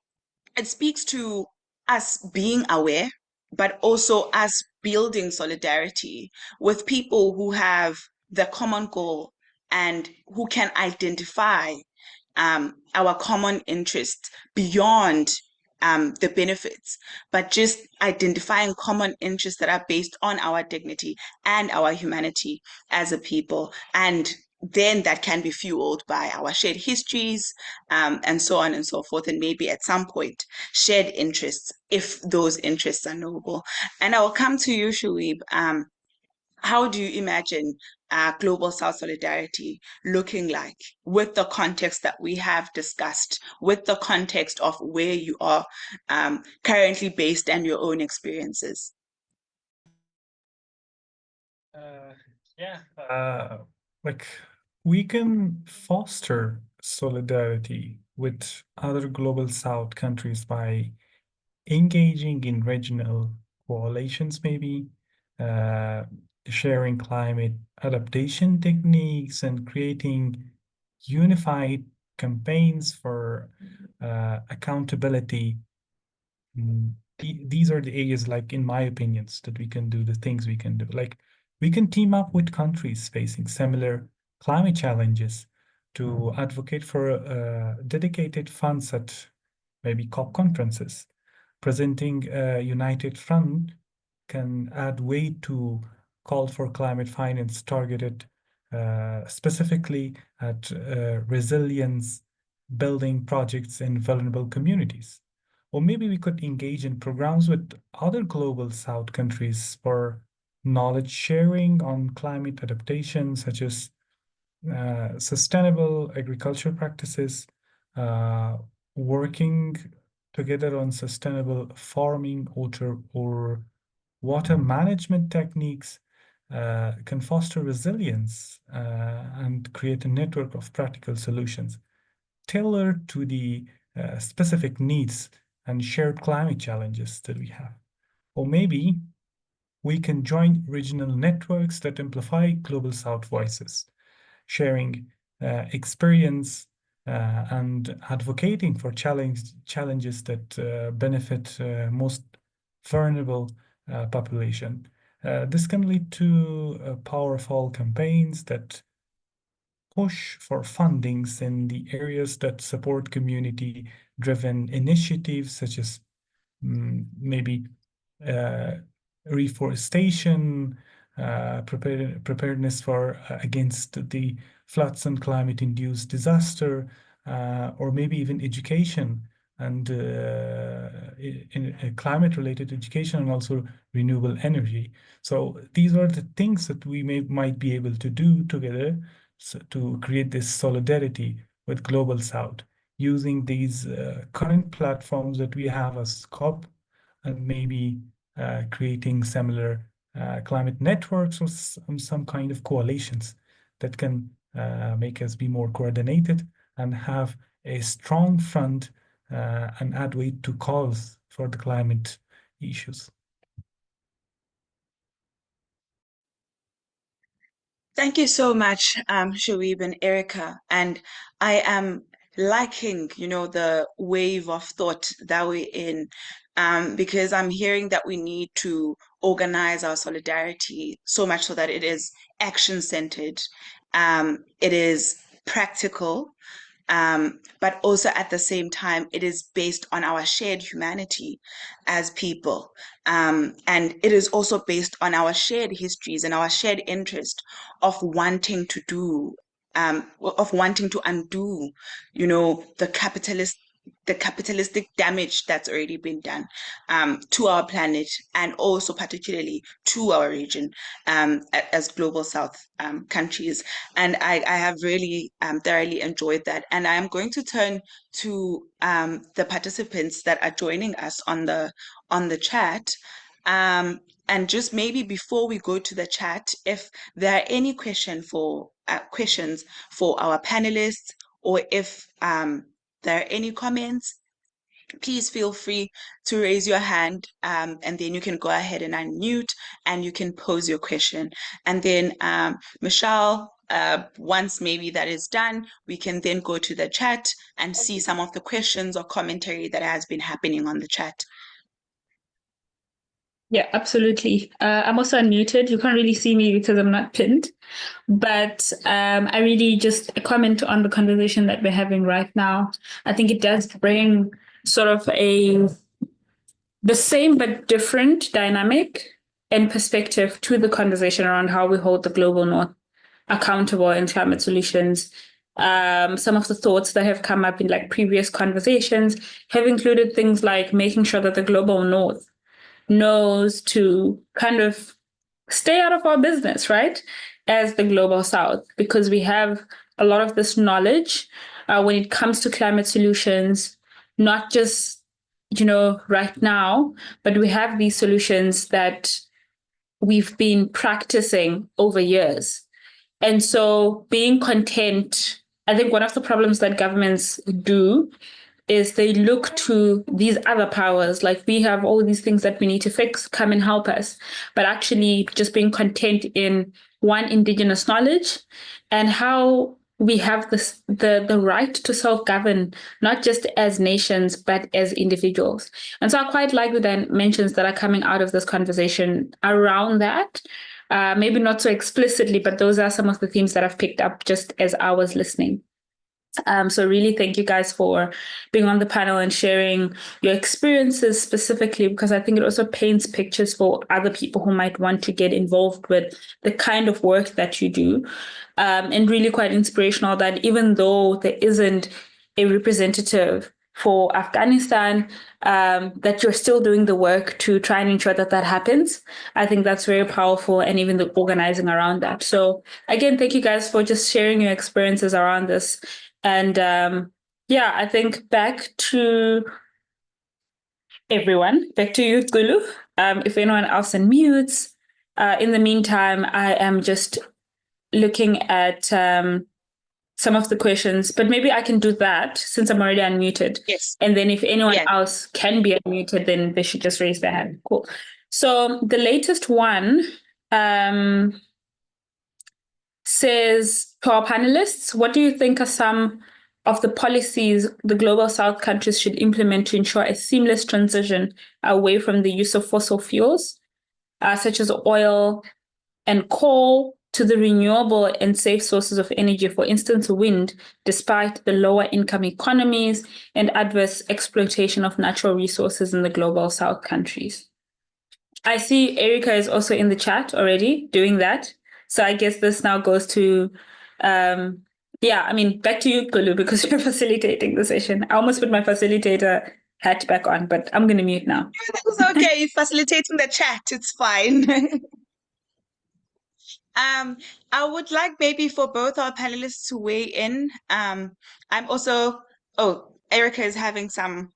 it speaks to us being aware, but also us building solidarity with people who have the common goal and who can identify our common interests beyond the benefits, but just identifying common interests that are based on our dignity and our humanity as a people. And then that can be fueled by our shared histories, and so on and so forth, and maybe at some point shared interests, if those interests are noble. And I will come to you, Shuib. How do you imagine global South solidarity looking like with the context that we have discussed, with the context of where you are currently based and your own experiences? Yeah, like we can foster solidarity with other global South countries by engaging in regional coalitions, maybe sharing climate adaptation techniques and creating unified campaigns for accountability. These are the areas, like in my opinions, that we can do the things we can do. Like we can team up with countries facing similar climate challenges to advocate for dedicated funds at maybe COP conferences. Presenting a united front can add weight to call for climate finance targeted specifically at resilience building projects in vulnerable communities. Or maybe we could engage in programs with other global South countries for knowledge sharing on climate adaptation, such as sustainable agriculture practices, uh, working together on sustainable farming or water management techniques can foster resilience and create a network of practical solutions tailored to the specific needs and shared climate challenges that we have. Or maybe we can join regional networks that amplify global South voices, sharing experience and advocating for challenges that benefit most vulnerable population. This can lead to powerful campaigns that push for fundings in the areas that support community-driven initiatives, such as maybe uh, reforestation, preparedness for against the floods and climate-induced disaster, or maybe even education and in climate-related education and also renewable energy. So these are the things that we might be able to do together to create this solidarity with Global South using these current platforms that we have as COP and maybe creating similar climate networks or some kind of coalitions that can make us be more coordinated and have a strong front and add weight to calls for the climate issues. Thank you so much, Shoaib and Erica. And I am liking, the wave of thought that we're in, because I'm hearing that we need to organize our solidarity so much so that it is action-centered, it is practical, but also at the same time, it is based on our shared humanity as people. And it is also based on our shared histories and our shared interest of wanting to undo, the capitalistic damage that's already been done to our planet and also particularly to our region as global South countries. And I have really thoroughly enjoyed that. And I'm going to turn to the participants that are joining us on the chat. And just maybe before we go to the chat, if there are any questions for our panelists, or if there are any comments, please feel free to raise your hand, and then you can go ahead and unmute and you can pose your question. And then Michelle, once maybe that is done, we can then go to the chat and see some of the questions or commentary that has been happening on the chat. Yeah, absolutely. I'm also unmuted. You can't really see me because I'm not pinned. But I really just comment on the conversation that we're having right now. I think it does bring sort of the same but different dynamic and perspective to the conversation around how we hold the global north accountable in climate solutions. Some of the thoughts that have come up in like previous conversations have included things like making sure that the global north knows to kind of stay out of our business, right? As the global south, because we have a lot of this knowledge when it comes to climate solutions, not just, right now, but we have these solutions that we've been practicing over years. And so being content, I think one of the problems that governments do is they look to these other powers, like we have all these things that we need to fix, come and help us. But actually just being content in one, indigenous knowledge, and how we have the right to self-govern, not just as nations, but as individuals. And so I quite like the dimensions that are coming out of this conversation around that. Maybe not so explicitly, but those are some of the themes that I've picked up just as I was listening. So really thank you guys for being on the panel and sharing your experiences specifically, because I think it also paints pictures for other people who might want to get involved with the kind of work that you do. And really quite inspirational that even though there isn't a representative for Afghanistan, that you're still doing the work to try and ensure that that happens. I think that's very powerful, and even the organizing around that. So again, thank you guys for just sharing your experiences around this. And I think back to everyone, back to you, Gulu. If anyone else unmutes, in the meantime, I am just looking at some of the questions, but maybe I can do that since I'm already unmuted. Yes. And then if anyone else can be unmuted, then they should just raise their hand. Cool. So the latest one says, to our panelists, what do you think are some of the policies the global south countries should implement to ensure a seamless transition away from the use of fossil fuels, such as oil and coal, to the renewable and safe sources of energy, for instance, wind, despite the lower income economies and adverse exploitation of natural resources in the global south countries? I see Erica is also in the chat already doing that. So I guess this now goes to, back to you, Kulu, because you're facilitating the session. I almost put my facilitator hat back on, but I'm going to mute now. It's okay. You're facilitating the chat. It's fine. I would like maybe for both our panelists to weigh in. I'm also, Erica is having some.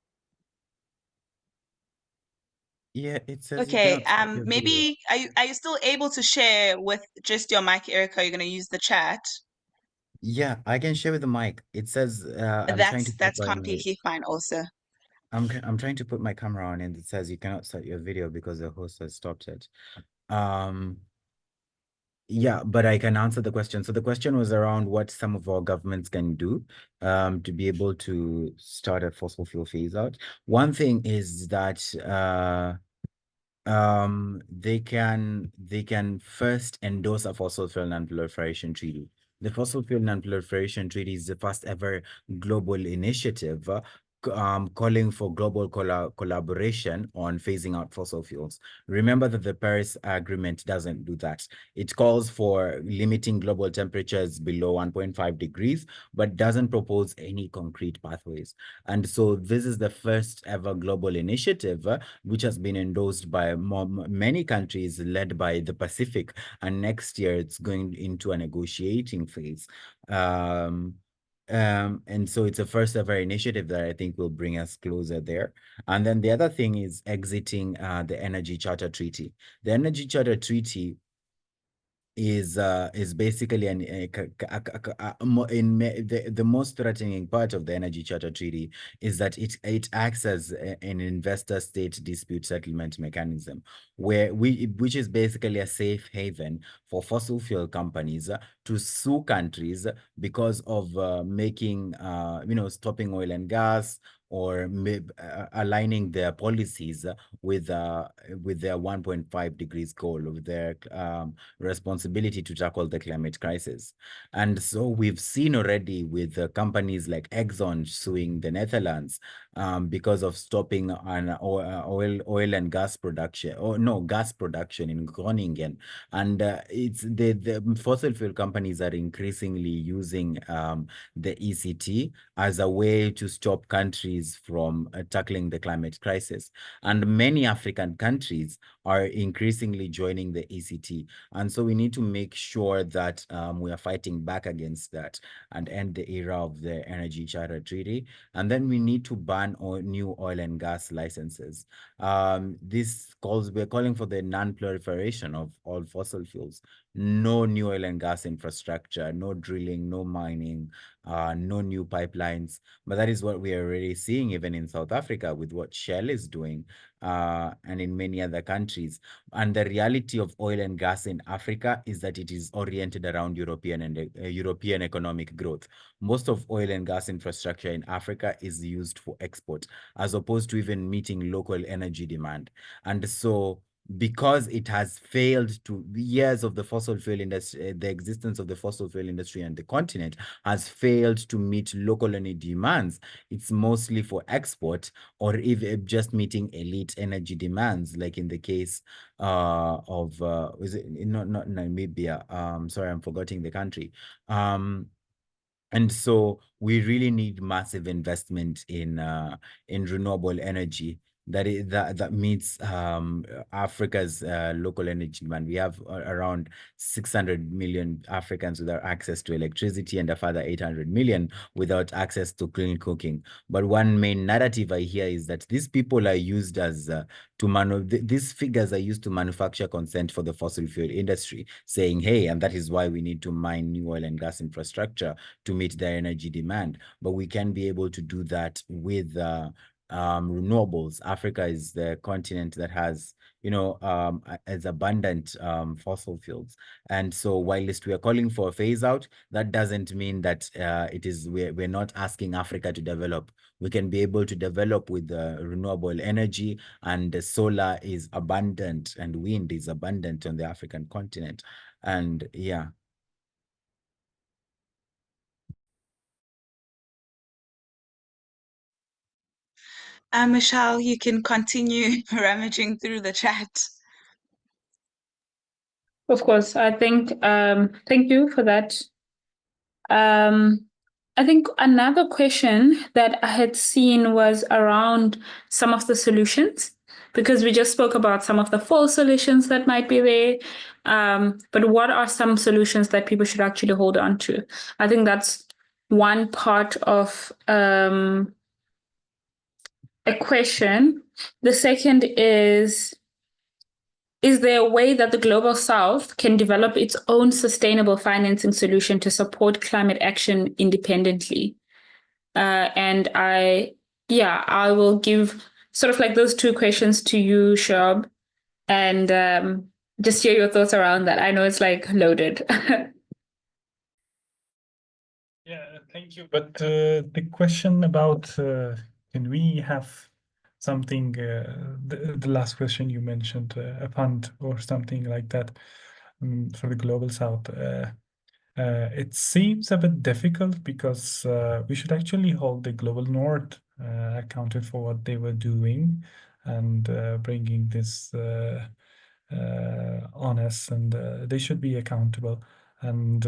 Yeah, it says Okay, maybe are you still able to share with just your mic, Erica? You're gonna use the chat. Yeah, I can share with the mic. It says I'm trying to That's completely fine also. I'm trying to put my camera on, and it says you cannot start your video because the host has stopped it. Yeah, but I can answer the question. So the question was around what some of our governments can do to be able to start a fossil fuel phase out. One thing is that they can first endorse a fossil fuel non-proliferation treaty. The fossil fuel non-proliferation treaty is the first ever global initiative calling for global collaboration on phasing out fossil fuels. Remember that the Paris Agreement doesn't do that. It calls for limiting global temperatures below 1.5 degrees, but doesn't propose any concrete pathways. And so this is the first ever global initiative which has been endorsed by many countries led by the Pacific. And next year it's going into a negotiating phase. And so it's a first ever initiative that I think will bring us closer there. And then the other thing is exiting the Energy Charter Treaty. The Energy Charter Treaty is basically the most threatening part of the Energy Charter Treaty is that it acts as an investor state dispute settlement mechanism which is basically a safe haven for fossil fuel companies to sue countries because of making stopping oil and gas or aligning their policies with their 1.5 degrees goal, of their responsibility to tackle the climate crisis. And so we've seen already with companies like Exxon suing the Netherlands because of stopping an oil and gas production, or no, gas production in Groningen. And it's the fossil fuel companies are increasingly using the ECT as a way to stop countries from tackling the climate crisis. And many African countries are increasingly joining the ECT. And so we need to make sure that we are fighting back against that and end the era of the Energy Charter Treaty. And then we need to ban new oil and gas licenses. We're calling for the non-proliferation of all fossil fuels. No new oil and gas infrastructure, no drilling, no mining, no new pipelines. But that is what we are already seeing even in South Africa with what Shell is doing and in many other countries. And the reality of oil and gas in Africa is that it is oriented around European economic growth. Most of oil and gas infrastructure in Africa is used for export, as opposed to even meeting local energy demand. And so because it has failed to years of the fossil fuel industry, the existence of the fossil fuel industry and the continent has failed to meet local energy demands. It's mostly for export or even just meeting elite energy demands, like in the case of is it not Namibia? Sorry, I'm forgetting the country. And so we really need massive investment in renewable energy that meets Africa's local energy demand. We have around 600 million Africans without access to electricity and a further 800 million without access to clean cooking. But one main narrative I hear is that these people are used as these figures are used to manufacture consent for the fossil fuel industry, saying, hey, and that is why we need to mine new oil and gas infrastructure to meet their energy demand. But we can be able to do that with renewables. Africa is the continent that has, as abundant fossil fuels. And so whilst we are calling for a phase out, that doesn't mean that we're not asking Africa to develop. We can be able to develop with renewable energy, and the solar is abundant and wind is abundant on the African continent. And yeah. Michelle, you can continue rummaging through the chat. Of course, I think, thank you for that. I think another question that I had seen was around some of the solutions, because we just spoke about some of the false solutions that might be there. But what are some solutions that people should actually hold on to? I think that's one part of a question. The second is there a way that the Global South can develop its own sustainable financing solution to support climate action independently? And I will give sort of like those two questions to you, Shob. And just share your thoughts around that. I know it's like loaded. Yeah, thank you. But the question about can we have something, the last question you mentioned, a fund or something like that for the Global South. It seems a bit difficult because we should actually hold the Global North accounted for what they were doing and bringing this on us, and they should be accountable. And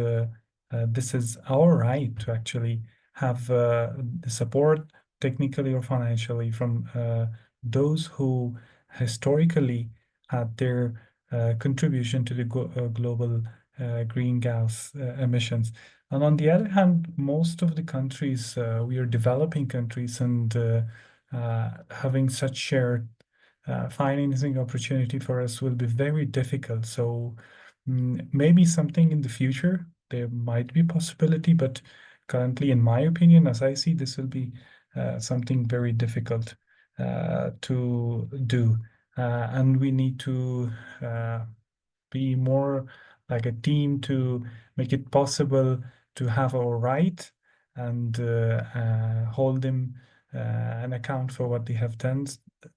this is our right to actually have the support, technically or financially, from those who historically had their contribution to the global greenhouse emissions. And on the other hand, most of the countries, we are developing countries, and having such shared financing opportunity for us will be very difficult. So maybe something in the future, there might be possibility, but currently, in my opinion, as I see, this will be something very difficult to do. And we need to be more like a team to make it possible to have our right and hold them an account for what they have done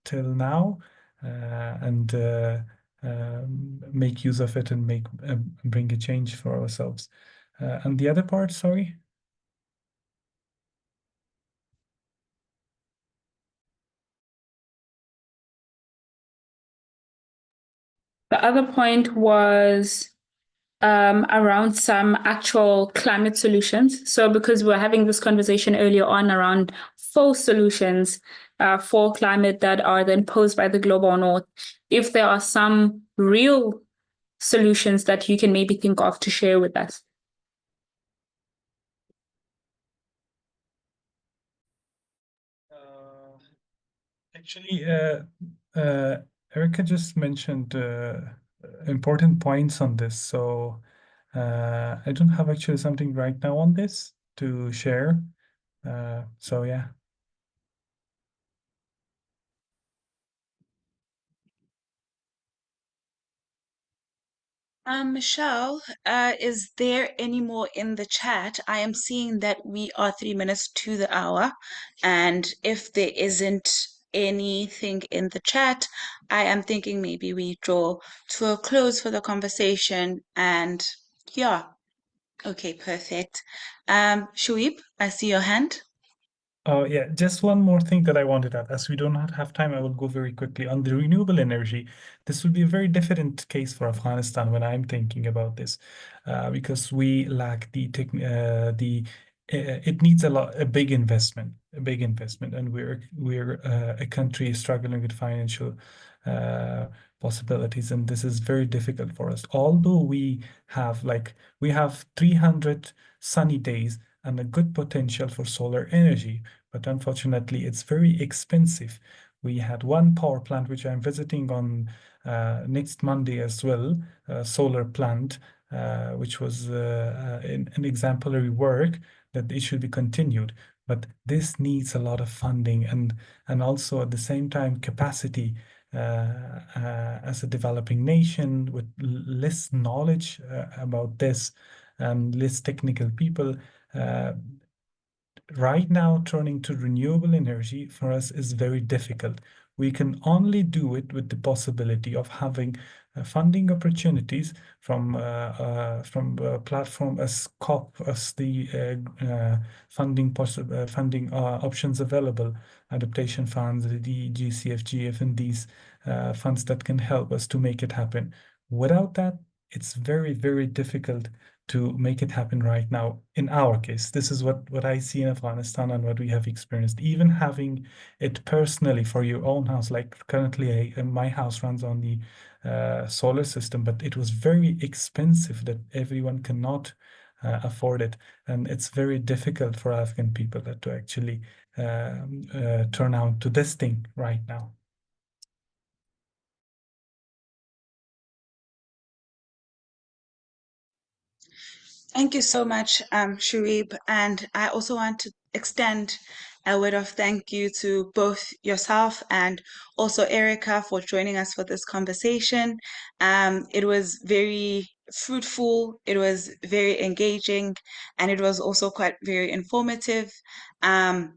till now, and make use of it and make bring a change for ourselves. And the other part, sorry. The other point was around some actual climate solutions. So, because we're having this conversation earlier on around false solutions for climate that are then posed by the global north, if there are some real solutions that you can maybe think of to share with us. Actually, Erica just mentioned important points on this. So I don't have actually something right now on this to share. So yeah. Michelle, is there any more in the chat? I am seeing that we are 3 minutes to the hour, and if there isn't anything in the chat, I am thinking maybe we draw to a close for the conversation. And yeah, okay, perfect. Shuib, I see your hand. Oh, yeah, just one more thing that I wanted to add. As we do not have time, I will go very quickly on the renewable energy. This will be a very different case for Afghanistan when I'm thinking about this, because we lack it needs a big investment, and we're a country struggling with financial uh, possibilities, and this is very difficult for us. Although we have 300 sunny days and a good potential for solar energy, but unfortunately, it's very expensive. We had one power plant, which I'm visiting on next Monday as well, a solar plant, which was an exemplary work that it should be continued. But this needs a lot of funding and also at the same time capacity as a developing nation with less knowledge about this and less technical people. Right now, turning to renewable energy for us is very difficult. We can only do it with the possibility of having funding opportunities from platform as COP, as the funding options available, adaptation funds, the GCF, and these funds that can help us to make it happen. Without that, it's very, very difficult to make it happen right now. In our case, this is what I see in Afghanistan and what we have experienced. Even having it personally for your own house, like currently my house runs on the solar system, but it was very expensive that everyone cannot afford it. And it's very difficult for Afghan people to actually turn out to this thing right now. Thank you so much, Sharib. And I also want to extend a word of thank you to both yourself and also Erica for joining us for this conversation. It was very fruitful, it was very engaging, and it was also quite very informative. And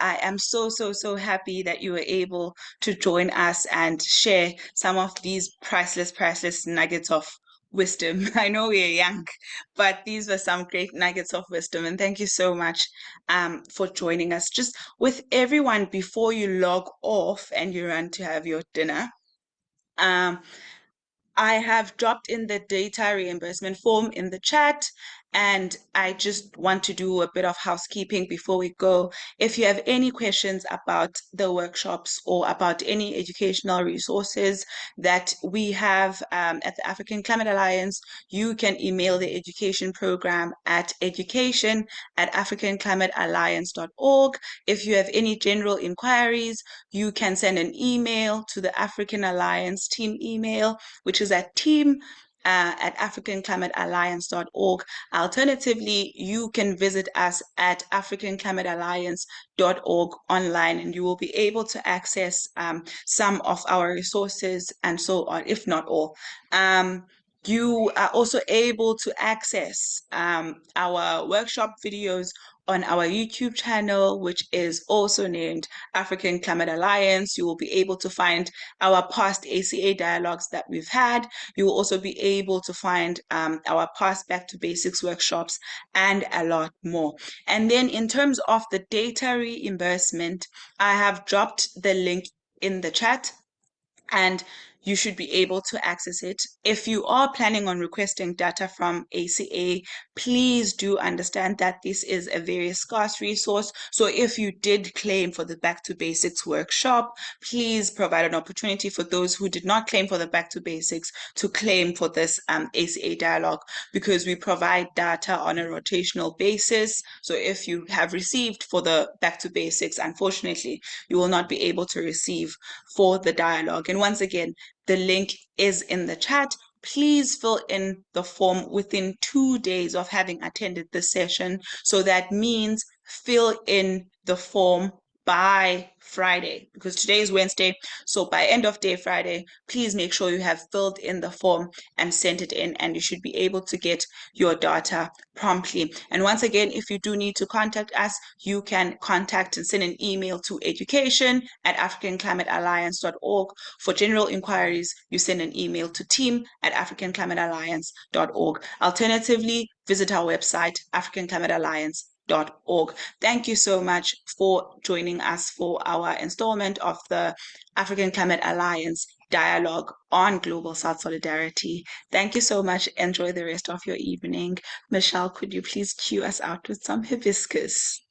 I am so happy that you were able to join us and share some of these priceless nuggets of wisdom. I know we are young, but these were some great nuggets of wisdom. And thank you so much for joining us. Just with everyone, before you log off and you run to have your dinner, um, I have dropped in the data reimbursement form in the chat, and I just want to do a bit of housekeeping before we go. If you have any questions about the workshops or about any educational resources that we have at the African Climate Alliance, you can email the education program at education@africanclimatealliance.org. If you have any general inquiries, you can send an email to the African Alliance team email, which is at team at africanclimatealliance.org. Alternatively, you can visit us at africanclimatealliance.org online, and you will be able to access some of our resources and so on, if not all. You are also able to access our workshop videos on our YouTube channel, which is also named African Climate Alliance. You will be able to find our past ACA dialogues that we've had. You will also be able to find our past Back to Basics workshops and a lot more. And then in terms of the data reimbursement, I have dropped the link in the chat, and you should be able to access it. If you are planning on requesting data from ACA, please do understand that this is a very scarce resource. So if you did claim for the Back to Basics workshop, please provide an opportunity for those who did not claim for the Back to Basics to claim for this ACA dialogue, because we provide data on a rotational basis. So if you have received for the Back to Basics, unfortunately, you will not be able to receive for the dialogue. And once again, the link is in the chat. Please fill in the form within 2 days of having attended the session. So that means fill in the form by Friday, because today is Wednesday. So by end of day Friday, please make sure you have filled in the form and sent it in, and you should be able to get your data promptly. And once again, if you do need to contact us, you can contact and send an email to education@africanclimatealliance.org. For general inquiries, you send an email to team@africanclimatealliance.org. Alternatively, visit our website, africanclimatealliance.org. Thank you so much for joining us for our installment of the African Climate Alliance Dialogue on Global South Solidarity. Thank you so much. Enjoy the rest of your evening. Michelle, could you please cue us out with some hibiscus?